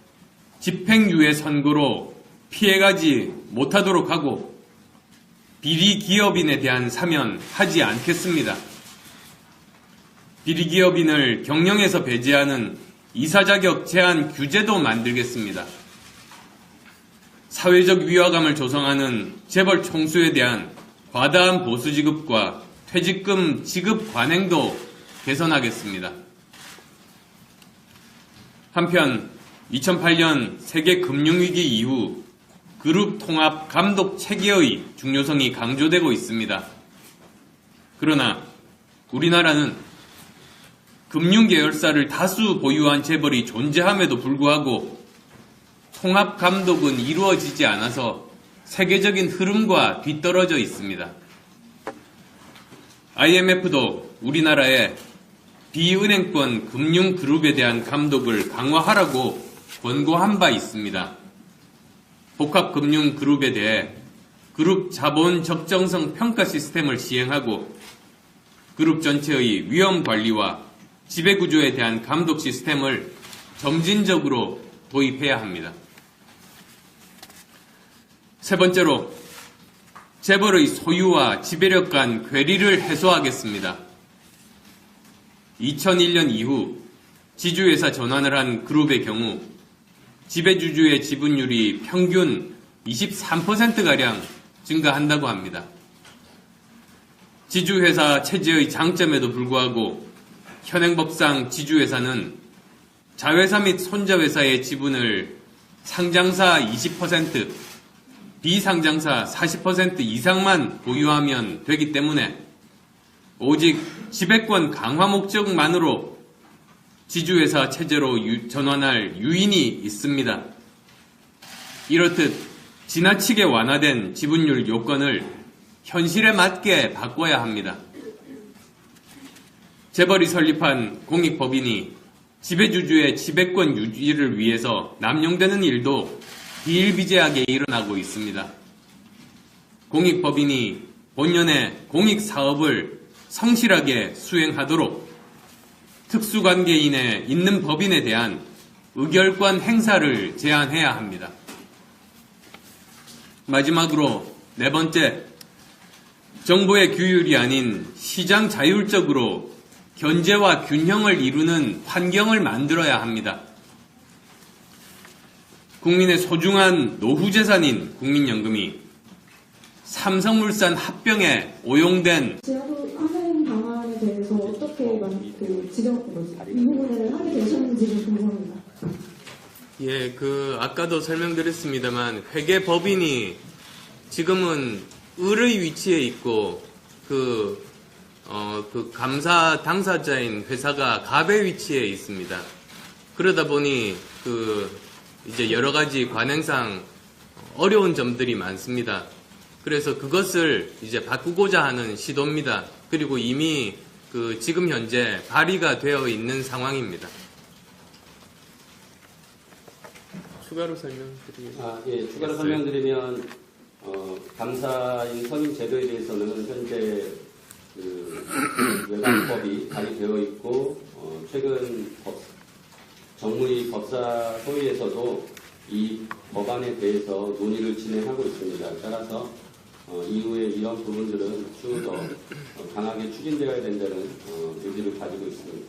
집행유예 선고로 피해가지 못하도록 하고 비리기업인에 대한 사면 하지 않겠습니다. 비리기업인을 경영에서 배제하는 이사자격 제한 규제도 만들겠습니다. 사회적 위화감을 조성하는 재벌 총수에 대한 과다한 보수 지급과 퇴직금 지급 관행도 개선하겠습니다. 한편 2008년 세계 금융위기 이후 그룹 통합 감독 체계의 중요성이 강조되고 있습니다. 그러나 우리나라는 금융계열사를 다수 보유한 재벌이 존재함에도 불구하고 통합 감독은 이루어지지 않아서 세계적인 흐름과 뒤떨어져 있습니다. IMF도 우리나라에 비은행권 금융그룹에 대한 감독을 강화하라고 권고한 바 있습니다. 복합금융그룹에 대해 그룹 자본 적정성 평가 시스템을 시행하고 그룹 전체의 위험 관리와 지배구조에 대한 감독 시스템을 점진적으로 도입해야 합니다. 세 번째로, 재벌의 소유와 지배력 간 괴리를 해소하겠습니다. 2001년 이후 지주회사 전환을 한 그룹의 경우 지배주주의 지분율이 평균 23%가량 증가한다고 합니다. 지주회사 체제의 장점에도 불구하고 현행법상 지주회사는 자회사 및 손자회사의 지분을 상장사 20%, 비상장사 40% 이상만 보유하면 되기 때문에 오직 지배권 강화 목적만으로 지주회사 체제로 전환할 유인이 있습니다. 이렇듯 지나치게 완화된 지분율 요건을 현실에 맞게 바꿔야 합니다. 재벌이 설립한 공익법인이 지배주주의 지배권 유지를 위해서 남용되는 일도 비일비재하게 일어나고 있습니다. 공익법인이 본연의 공익사업을 성실하게 수행하도록 특수관계인에 있는 법인에 대한 의결권 행사를 제한해야 합니다. 마지막으로 네 번째, 정부의 규율이 아닌 시장 자율적으로 견제와 균형을 이루는 환경을 만들어야 합니다. 국민의 소중한 노후재산인 국민연금이 삼성물산 합병에 오용된 지하도 하는 방안에 대해서 어떻게 이 부분을 하게 되셨는지 좀 궁금합니다. 예, 아까도 설명드렸습니다만 회계법인이 지금은 을의 위치에 있고 감사 당사자인 회사가 갑의 위치에 있습니다. 그러다 보니 이제 여러 가지 관행상 어려운 점들이 많습니다. 그래서 그것을 이제 바꾸고자 하는 시도입니다. 그리고 이미 지금 현재 발의가 되어 있는 상황입니다. 추가로 설명드리겠습니다. 예, 추가로 설명드리면 감사인 선임 제도에 대해서는 현재 외관법이 발의되어 있고 최근 정무위 법사 소위에서도 이 법안에 대해서 논의를 진행하고 있습니다. 따라서 이후에 이런 부분들은 추후 더 강하게 추진되어야 된다는 의지를 가지고 있습니다.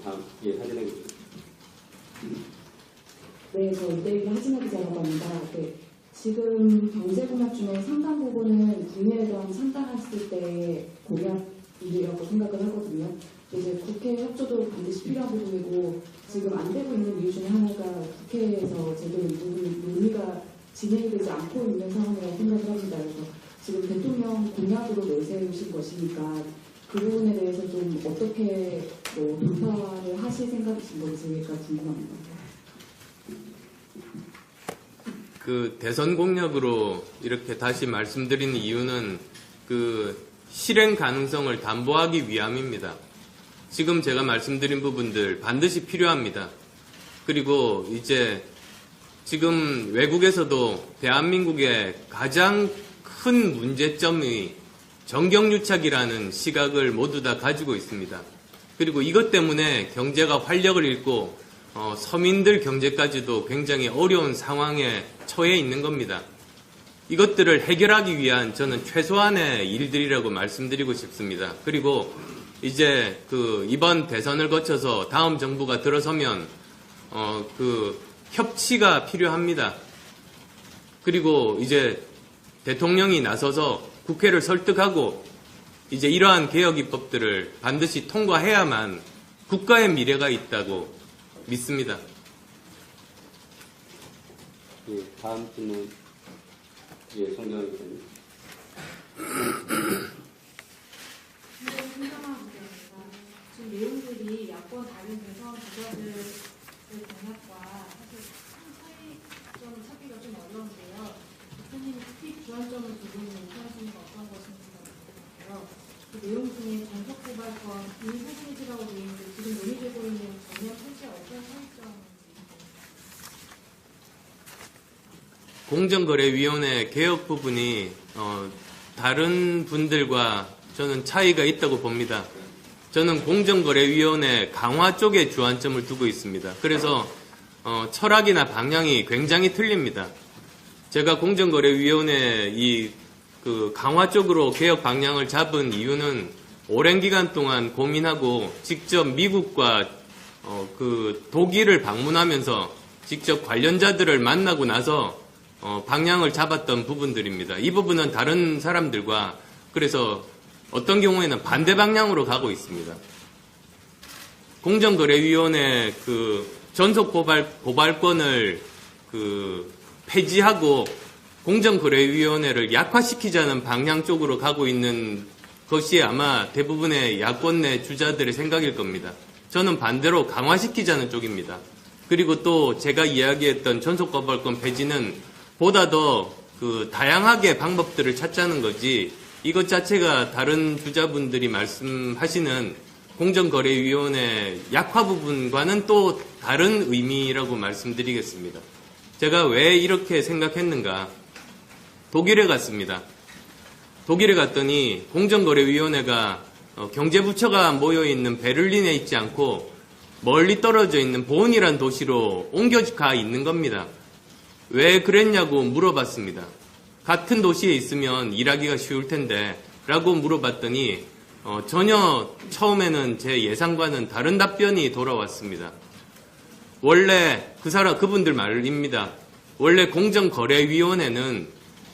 다음 사진에 보시죠. 네, 저 이대일 하진아 기자라고 합니다. 네, 지금 경제공약 중에 상당 부분은 국내외당 상당했을 때의 공약이라고 생각을 하거든요. 이제 국회 협조도 반드시 필요한 부분이고 지금 안 되고 있는 이유 중에 하나가 국회에서 제대로 이 부분이 논의가 진행이 되지 않고 있는 상황이라고 생각을 합니다. 그래서 지금 대통령 공약으로 내세우신 것이니까 그 부분에 대해서 좀 어떻게 돌파를 하실 생각이신 건지가 궁금합니다. 대선 공약으로 이렇게 다시 말씀드리는 이유는 실행 가능성을 담보하기 위함입니다. 지금 제가 말씀드린 부분들 반드시 필요합니다. 그리고 이제 지금 외국에서도 대한민국의 가장 큰 문제점이 정경유착이라는 시각을 모두 다 가지고 있습니다. 그리고 이것 때문에 경제가 활력을 잃고 서민들 경제까지도 굉장히 어려운 상황에 처해 있는 겁니다. 이것들을 해결하기 위한 저는 최소한의 일들이라고 말씀드리고 싶습니다. 그리고 이제 이번 대선을 거쳐서 다음 정부가 들어서면 협치가 필요합니다. 그리고 이제 대통령이 나서서 국회를 설득하고 이제 이러한 개혁 입법들을 반드시 통과해야만 국가의 미래가 있다고 믿습니다. 예, 다음 질문. 예, 송정환 의원님. 지금 내용들이 야권 다른 대선 주자들의 공약과 사실 큰 차이점을 찾기가 좀 어려운데요. 대표님이 특히 주안점을 두고 있는 하시는 건 어떤 것인지 궁금해요. 그 내용 중에 전속 고발권 일부 폐지라고 되어 있는데 지금 논의되고 있는 전면 폐지와 어떤 차이점인지. 공정거래위원회 개혁 부분이 다른 분들과 저는 차이가 있다고 봅니다. 저는 공정거래위원회 강화 쪽에 주안점을 두고 있습니다. 그래서 철학이나 방향이 굉장히 틀립니다. 제가 공정거래위원회 강화 쪽으로 개혁 방향을 잡은 이유는 오랜 기간 동안 고민하고 직접 미국과 독일을 방문하면서 직접 관련자들을 만나고 나서 방향을 잡았던 부분들입니다. 이 부분은 다른 사람들과 그래서 어떤 경우에는 반대 방향으로 가고 있습니다. 공정거래위원회 전속 고발권을 폐지하고 공정거래위원회를 약화시키자는 방향 쪽으로 가고 있는 것이 아마 대부분의 야권 내 주자들의 생각일 겁니다. 저는 반대로 강화시키자는 쪽입니다. 그리고 또 제가 이야기했던 전속 고발권 폐지는 보다 더 다양하게 방법들을 찾자는 거지 이것 자체가 다른 주자분들이 말씀하시는 공정거래위원회 약화 부분과는 또 다른 의미라고 말씀드리겠습니다. 제가 왜 이렇게 생각했는가? 독일에 갔습니다. 독일에 갔더니 공정거래위원회가 경제부처가 모여있는 베를린에 있지 않고 멀리 떨어져 있는 본이란 도시로 옮겨가 있는 겁니다. 왜 그랬냐고 물어봤습니다. 같은 도시에 있으면 일하기가 쉬울 텐데 라고 물어봤더니 전혀 처음에는 제 예상과는 다른 답변이 돌아왔습니다. 원래 그분들 말입니다. 원래 공정거래위원회는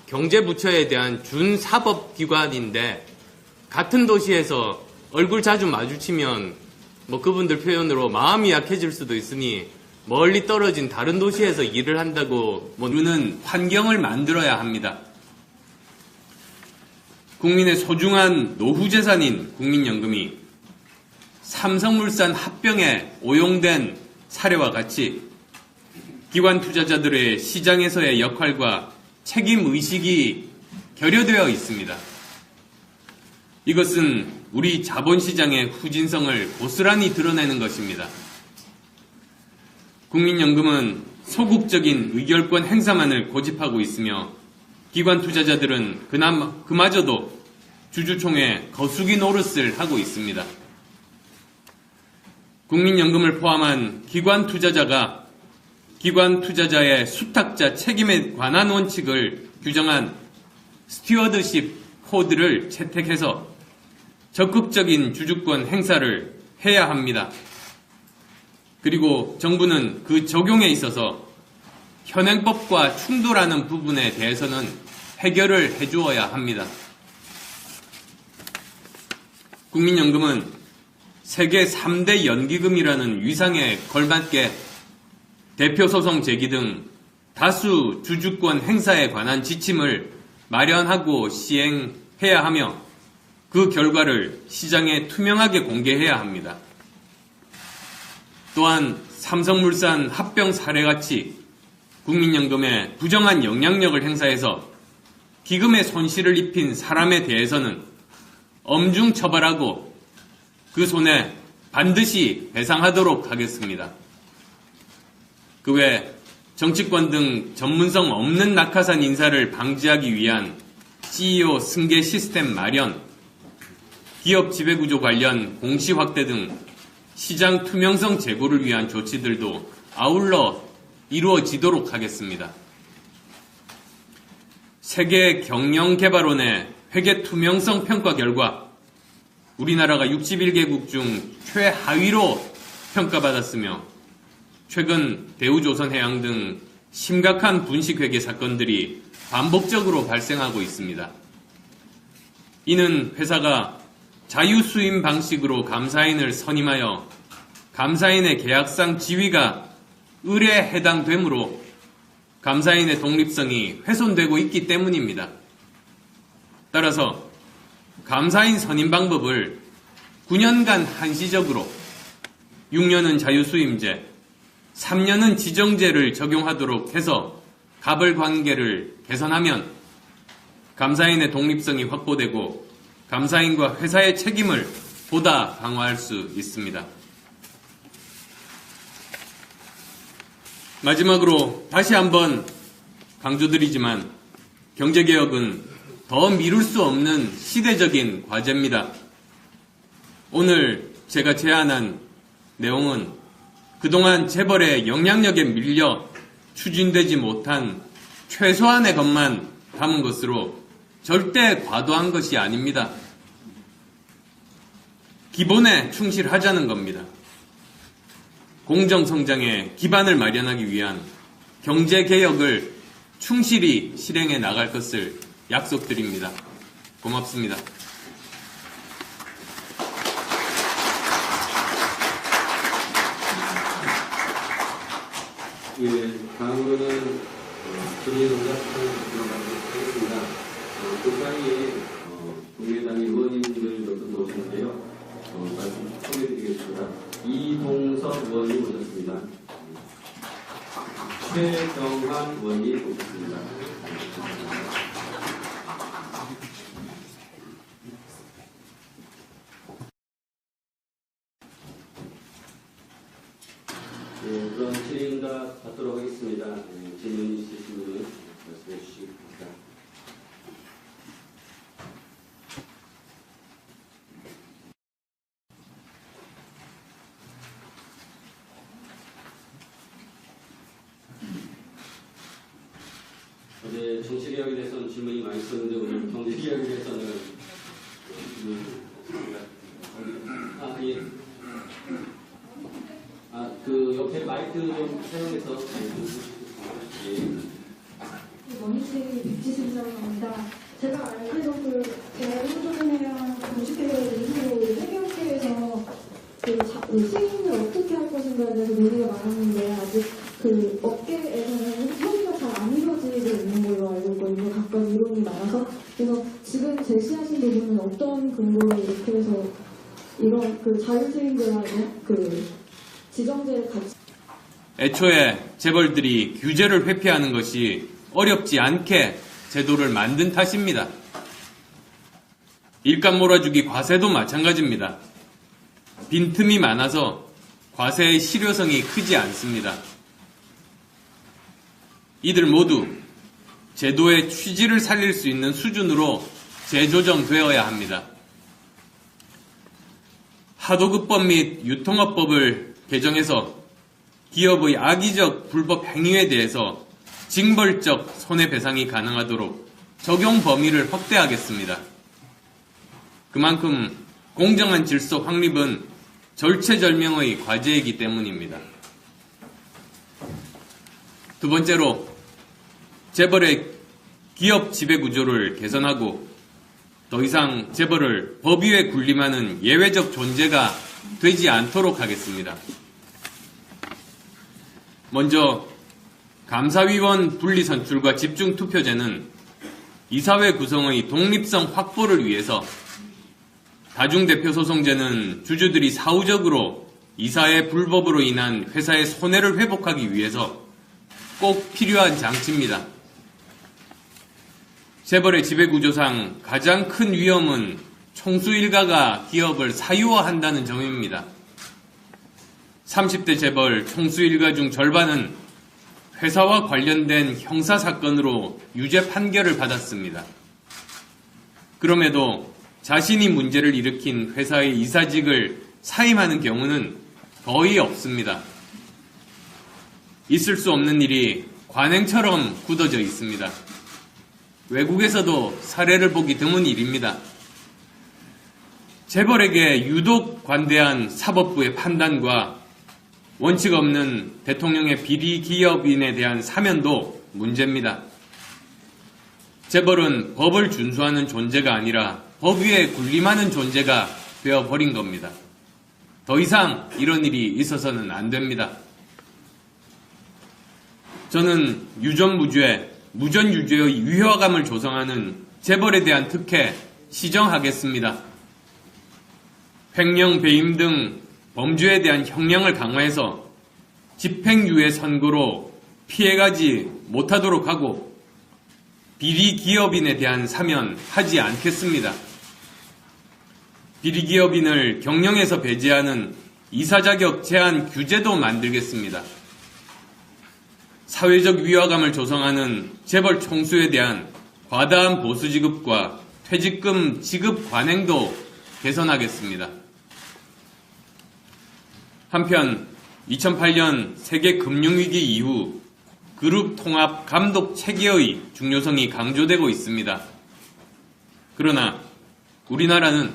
경제부처에 대한 준사법기관인데 같은 도시에서 얼굴 자주 마주치면 그분들 표현으로 마음이 약해질 수도 있으니 멀리 떨어진 다른 도시에서 일을 한다고 우리는 환경을 만들어야 합니다. 국민의 소중한 노후재산인 국민연금이 삼성물산 합병에 오용된 사례와 같이 기관 투자자들의 시장에서의 역할과 책임의식이 결여되어 있습니다. 이것은 우리 자본시장의 후진성을 고스란히 드러내는 것입니다. 국민연금은 소극적인 의결권 행사만을 고집하고 있으며 기관 투자자들은 그마저도 주주총회 거수기 노릇을 하고 있습니다. 국민연금을 포함한 기관 투자자가 기관 투자자의 수탁자 책임에 관한 원칙을 규정한 스튜어드십 코드를 채택해서 적극적인 주주권 행사를 해야 합니다. 그리고 정부는 그 적용에 있어서 현행법과 충돌하는 부분에 대해서는 해결을 해주어야 합니다. 국민연금은 세계 3대 연기금이라는 위상에 걸맞게 대표소송 제기 등 다수 주주권 행사에 관한 지침을 마련하고 시행해야 하며 그 결과를 시장에 투명하게 공개해야 합니다. 또한 삼성물산 합병 사례같이 국민연금에 부정한 영향력을 행사해서 기금에 손실을 입힌 사람에 대해서는 엄중 처벌하고 그 손해 반드시 배상하도록 하겠습니다. 그 외 정치권 등 전문성 없는 낙하산 인사를 방지하기 위한 CEO 승계 시스템 마련, 기업 지배구조 관련 공시 확대 등 시장 투명성 제고를 위한 조치들도 아울러 이루어지도록 하겠습니다. 세계 경영개발원의 회계 투명성 평가 결과 우리나라가 61개국 중 최하위로 평가받았으며 최근 대우조선해양 등 심각한 분식회계 사건들이 반복적으로 발생하고 있습니다. 이는 회사가 자유수임 방식으로 감사인을 선임하여 감사인의 계약상 지위가 을에 해당되므로 감사인의 독립성이 훼손되고 있기 때문입니다. 따라서 감사인 선임 방법을 9년간 한시적으로 6년은 자유수임제, 3년은 지정제를 적용하도록 해서 갑을 관계를 개선하면 감사인의 독립성이 확보되고 감사인과 회사의 책임을 보다 강화할 수 있습니다. 마지막으로 다시 한번 강조드리지만 경제개혁은 더 미룰 수 없는 시대적인 과제입니다. 오늘 제가 제안한 내용은 그동안 재벌의 영향력에 밀려 추진되지 못한 최소한의 것만 담은 것으로 절대 과도한 것이 아닙니다. 기본에 충실하자는 겁니다. 공정성장의 기반을 마련하기 위한 경제개혁을 충실히 실행해 나갈 것을 약속드립니다. 고맙습니다. 예, 다음으로는 질의응답 들어가도록 하겠습니다. 그 사이에 국민의당 의원님들 몇 분 모셨는데요. 말씀 소개해드리겠습니다. 이동석 의원님 모셨습니다. 최경환 의원님 모셨습니다. 네, 그럼 질의응답 받도록 하겠습니다. 질문 있으신 분은 말씀해 주시기 바랍니다. 어제 정치개혁에 대해서는 질문이 많이 있었는데 오늘 경제개혁에 대해서는 예. 그 옆에 마이크 좀 사용해서 원희실 백지신사입니다. 제가 알기로 그 대우조선해양 공식개혁 이후로 회계업계에서 그 승인을 어떻게 할 것인가에 대해서 논의가 많았는데 아직 그 업계에서는 협의가 잘 안 이루어지고 있는 걸로 알고 있거든요. 각각 이론이 많아서. 그래서 지금 제시하신 부분은 어떤 근거로 이렇게 해서 이런 그 자유수임제라는 그 지정제를 같이 애초에 재벌들이 규제를 회피하는 것이 어렵지 않게 제도를 만든 탓입니다. 일감 몰아주기 과세도 마찬가지입니다. 빈틈이 많아서 과세의 실효성이 크지 않습니다. 이들 모두 제도의 취지를 살릴 수 있는 수준으로 재조정되어야 합니다. 하도급법 및 유통업법을 개정해서 기업의 악의적 불법 행위에 대해서 징벌적 손해배상이 가능하도록 적용 범위를 확대하겠습니다. 그만큼 공정한 질서 확립은 절체절명의 과제이기 때문입니다. 두 번째로 재벌의 기업 지배구조를 개선하고 더 이상 재벌을 법 위에 군림하는 예외적 존재가 되지 않도록 하겠습니다. 먼저 감사위원 분리선출과 집중투표제는 이사회 구성의 독립성 확보를 위해서, 다중대표소송제는 주주들이 사후적으로 이사의 불법으로 인한 회사의 손해를 회복하기 위해서 꼭 필요한 장치입니다. 재벌의 지배구조상 가장 큰 위험은 총수 일가가 기업을 사유화한다는 점입니다. 30대 재벌 총수 일가 중 절반은 회사와 관련된 형사사건으로 유죄 판결을 받았습니다. 그럼에도 자신이 문제를 일으킨 회사의 이사직을 사임하는 경우는 거의 없습니다. 있을 수 없는 일이 관행처럼 굳어져 있습니다. 외국에서도 사례를 보기 드문 일입니다. 재벌에게 유독 관대한 사법부의 판단과 원칙 없는 대통령의 비리 기업인에 대한 사면도 문제입니다. 재벌은 법을 준수하는 존재가 아니라 법 위에 군림하는 존재가 되어버린 겁니다. 더 이상 이런 일이 있어서는 안 됩니다. 저는 유전무죄, 무전유죄의 위화감을 조성하는 재벌에 대한 특혜 시정하겠습니다. 횡령, 배임 등 범죄에 대한 형량을 강화해서 집행유예 선고로 피해가지 못하도록 하고 비리 기업인에 대한 사면하지 않겠습니다. 비리 기업인을 경영에서 배제하는 이사 자격 제한 규제도 만들겠습니다. 사회적 위화감을 조성하는 재벌 총수에 대한 과다한 보수 지급과 퇴직금 지급 관행도 개선하겠습니다. 한편 2008년 세계 금융위기 이후 그룹 통합 감독 체계의 중요성이 강조되고 있습니다. 그러나 우리나라는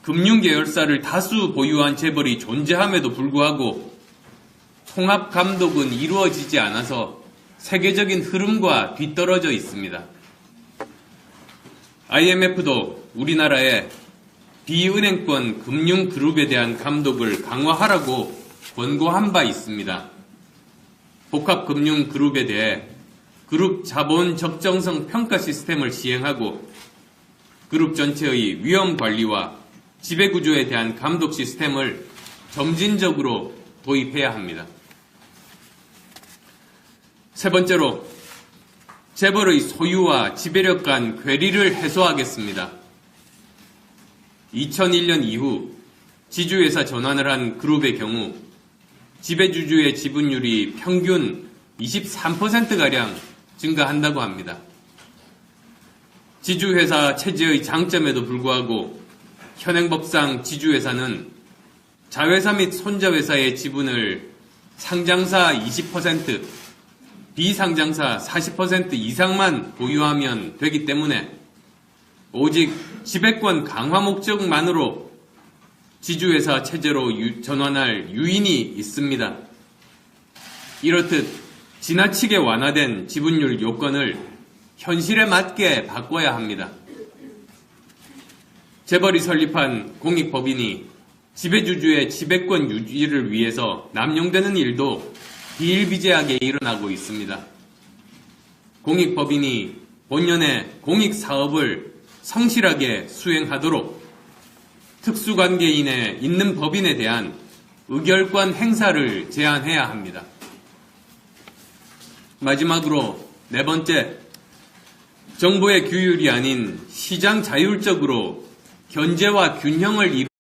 금융계열사를 다수 보유한 재벌이 존재함에도 불구하고 통합 감독은 이루어지지 않아서 세계적인 흐름과 뒤떨어져 있습니다. IMF도 우리나라에 비은행권 금융그룹에 대한 감독을 강화하라고 권고한 바 있습니다. 복합금융그룹에 대해 그룹 자본 적정성 평가 시스템을 시행하고 그룹 전체의 위험관리와 지배구조에 대한 감독 시스템을 점진적으로 도입해야 합니다. 세 번째로, 재벌의 소유와 지배력 간 괴리를 해소하겠습니다. 2001년 이후 지주회사 전환을 한 그룹의 경우 지배주주의 지분율이 평균 23%가량 증가한다고 합니다. 지주회사 체제의 장점에도 불구하고 현행법상 지주회사는 자회사 및 손자회사의 지분을 상장사 20%, 비상장사 40% 이상만 보유하면 되기 때문에 오직 지배권 강화 목적만으로 지주회사 체제로 전환할 유인이 있습니다. 이렇듯 지나치게 완화된 지분율 요건을 현실에 맞게 바꿔야 합니다. 재벌이 설립한 공익법인이 지배주주의 지배권 유지를 위해서 남용되는 일도 비일비재하게 일어나고 있습니다. 공익법인이 본연의 공익사업을 성실하게 수행하도록 특수관계인에 있는 법인에 대한 의결권 행사를 제한해야 합니다. 마지막으로 네 번째, 정부의 규율이 아닌 시장 자율적으로 견제와 균형을 이루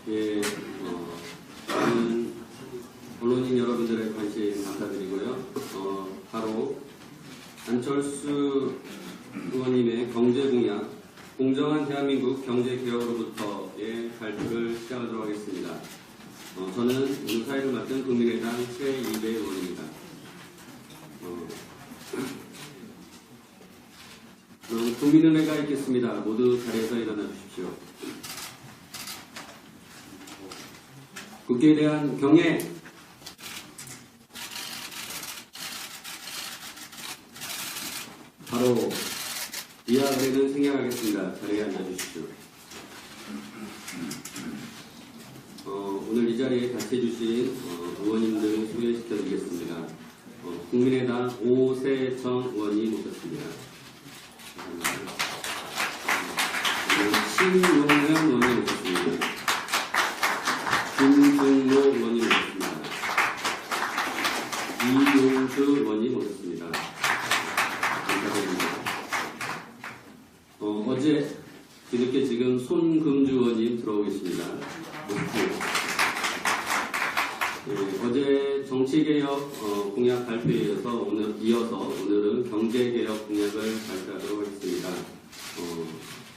예, 저는 언론인 여러분들의 관심 감사드리고요. 바로 안철수 의원님의 경제 공약, 공정한 대한민국 경제 개혁으로부터의 발표를 시작하도록 하겠습니다. 저는 오늘 사회를 맡은 국민의당 최이배 의원입니다. 그럼 국민은혜가 있겠습니다. 모두 자리에서 일어나 주십시오. 국회에 대한 경애. 바로 이와 의뢰는 생략하겠습니다. 자리에 앉아주십시오. 오늘 이 자리에 같이 해주신 의원님들 소개시켜드리겠습니다. 국민의당 오세정 의원님 모셨습니다. 신용현 의원님 모셨습니다. 김준모 의원님 모셨습니다. 이용주 의원님 모셨습니다. 감사드립니다. 어제 뒤늦게 지금 손금주 의원님 들어오 계십니다. 어제 정치개혁 공약 발표에 이어서 오늘은 경제개혁 공약을 발표하도록 하겠습니다.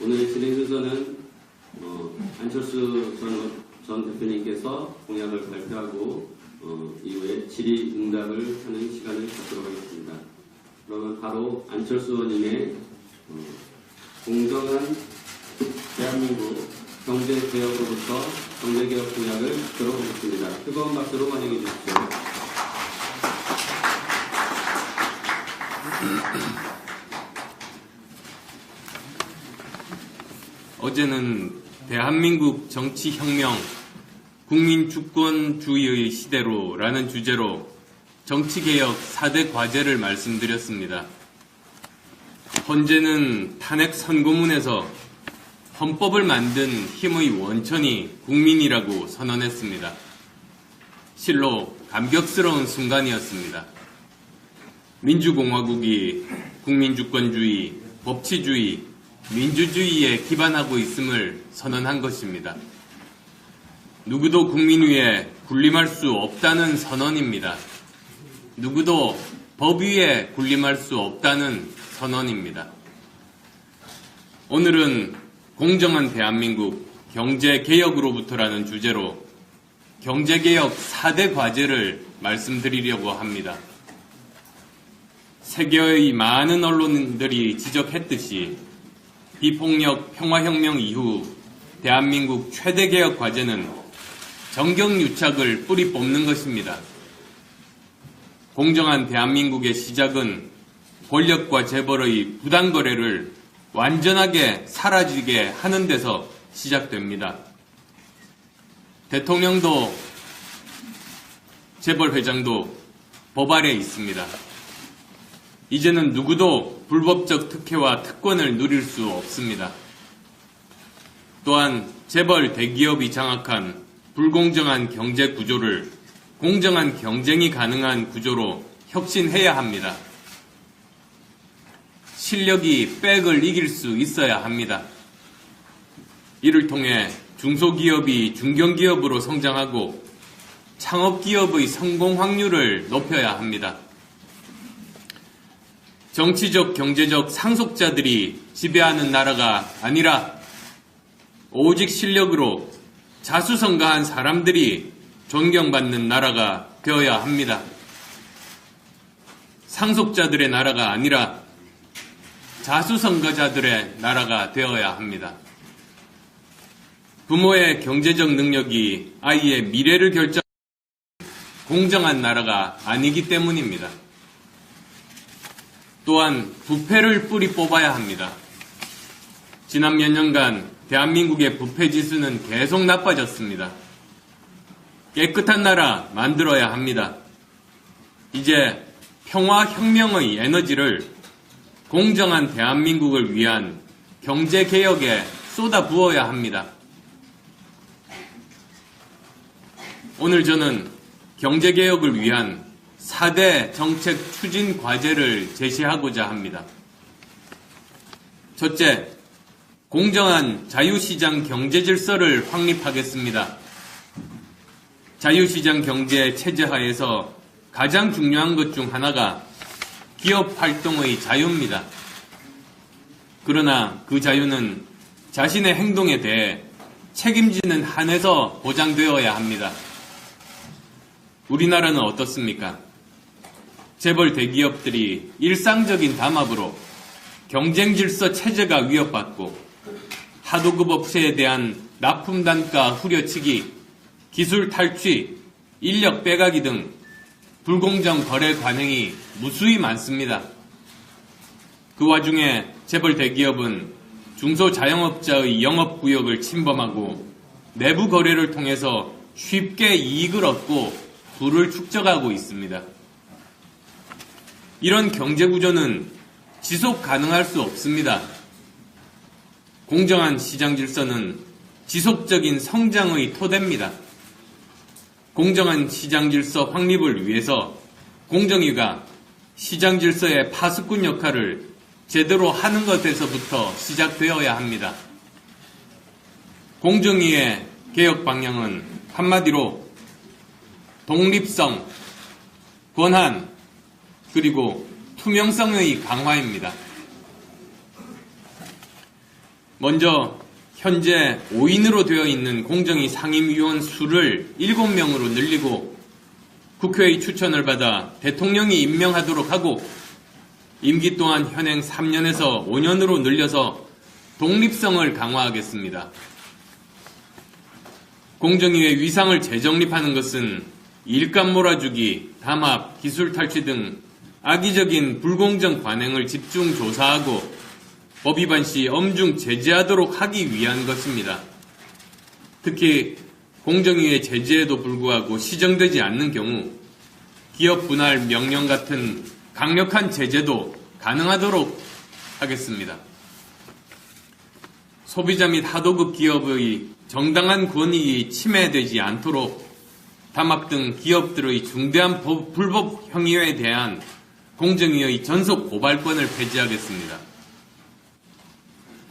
오늘의 진행 순서는 안철수 전 대표님께서 공약을 발표하고 이후에 질의응답을 하는 시간을 갖도록 하겠습니다. 그러면 바로 안철수 의원님의 공정한 대한민국 경제개혁으로부터 경제개혁 공약을 들어보겠습니다. 뜨거운 박수로 환영해 주십시오. 어제는 대한민국 정치혁명, 국민주권주의의 시대로라는 주제로 정치개혁 4대 과제를 말씀드렸습니다. 헌재는 탄핵 선고문에서 헌법을 만든 힘의 원천이 국민이라고 선언했습니다. 실로 감격스러운 순간이었습니다. 민주공화국이 국민주권주의, 법치주의, 민주주의에 기반하고 있음을 선언한 것입니다. 누구도 국민 위에 군림할 수 없다는 선언입니다. 누구도 법 위에 군림할 수 없다는 선언입니다. 오늘은 공정한 대한민국 경제개혁으로부터라는 주제로 경제개혁 4대 과제를 말씀드리려고 합니다. 세계의 많은 언론들이 지적했듯이 비폭력 평화혁명 이후 대한민국 최대 개혁 과제는 정경유착을 뿌리 뽑는 것입니다. 공정한 대한민국의 시작은 권력과 재벌의 부당거래를 완전하게 사라지게 하는 데서 시작됩니다. 대통령도 재벌 회장도 법 아래 있습니다. 이제는 누구도 불법적 특혜와 특권을 누릴 수 없습니다. 또한 재벌 대기업이 장악한 불공정한 경제 구조를 공정한 경쟁이 가능한 구조로 혁신해야 합니다. 실력이 백을 이길 수 있어야 합니다. 이를 통해 중소기업이 중견기업으로 성장하고 창업기업의 성공 확률을 높여야 합니다. 정치적, 경제적 상속자들이 지배하는 나라가 아니라 오직 실력으로 자수성가한 사람들이 존경받는 나라가 되어야 합니다. 상속자들의 나라가 아니라 자수성가자들의 나라가 되어야 합니다. 부모의 경제적 능력이 아이의 미래를 결정하는 공정한 나라가 아니기 때문입니다. 또한 부패를 뿌리 뽑아야 합니다. 지난 몇 년간 대한민국의 부패 지수는 계속 나빠졌습니다. 깨끗한 나라 만들어야 합니다. 이제 평화혁명의 에너지를 공정한 대한민국을 위한 경제개혁에 쏟아부어야 합니다. 오늘 저는 경제개혁을 위한 4대 정책 추진 과제를 제시하고자 합니다. 첫째, 공정한 자유시장 경제 질서를 확립하겠습니다. 자유시장 경제 체제 하에서 가장 중요한 것 중 하나가 기업 활동의 자유입니다. 그러나 그 자유는 자신의 행동에 대해 책임지는 한에서 보장되어야 합니다. 우리나라는 어떻습니까? 재벌 대기업들이 일상적인 담합으로 경쟁 질서 체제가 위협받고 하도급 업체에 대한 납품 단가 후려치기, 기술 탈취, 인력 빼가기 등 불공정 거래 관행이 무수히 많습니다. 그 와중에 재벌 대기업은 중소자영업자의 영업구역을 침범하고 내부 거래를 통해서 쉽게 이익을 얻고 부를 축적하고 있습니다. 이런 경제구조는 지속 가능할 수 없습니다. 공정한 시장 질서는 지속적인 성장의 토대입니다. 공정한 시장 질서 확립을 위해서 공정위가 시장 질서의 파수꾼 역할을 제대로 하는 것에서부터 시작되어야 합니다. 공정위의 개혁 방향은 한마디로 독립성, 권한, 그리고 투명성의 강화입니다. 먼저 현재 5인으로 되어 있는 공정위 상임위원 수를 7명으로 늘리고 국회의 추천을 받아 대통령이 임명하도록 하고 임기 또한 현행 3년에서 5년으로 늘려서 독립성을 강화하겠습니다. 공정위의 위상을 재정립하는 것은 일감 몰아주기, 담합, 기술 탈취 등 악의적인 불공정 관행을 집중 조사하고 법 위반 시 엄중 제재하도록 하기 위한 것입니다. 특히 공정위의 제재에도 불구하고 시정되지 않는 경우 기업 분할 명령 같은 강력한 제재도 가능하도록 하겠습니다. 소비자 및 하도급 기업의 정당한 권익이 침해되지 않도록 담합 등 기업들의 중대한 불법 행위에 대한 공정위의 전속 고발권을 폐지하겠습니다.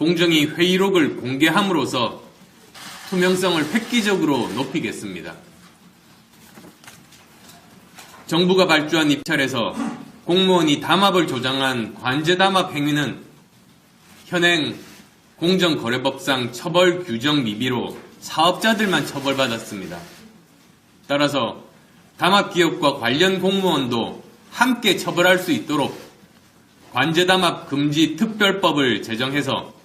공정위 회의록을 공개함으로써 투명성을 획기적으로 높이겠습니다. 정부가 발주한 입찰에서 공무원이 담합을 조장한 관제담합 행위는 현행 공정거래법상 처벌 규정 미비로 사업자들만 처벌받았습니다. 따라서 담합기업과 관련 공무원도 함께 처벌할 수 있도록 관제담합 금지 특별법을 제정해서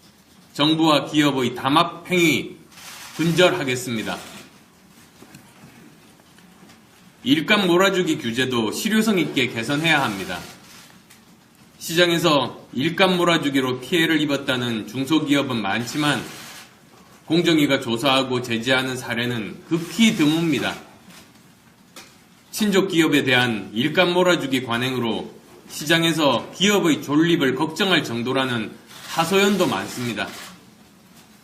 정부와 기업의 담합 행위 근절하겠습니다. 일감 몰아주기 규제도 실효성 있게 개선해야 합니다. 시장에서 일감 몰아주기로 피해를 입었다는 중소기업은 많지만 공정위가 조사하고 제재하는 사례는 극히 드뭅니다. 친족 기업에 대한 일감 몰아주기 관행으로 시장에서 기업의 존립을 걱정할 정도라는 하소연도 많습니다.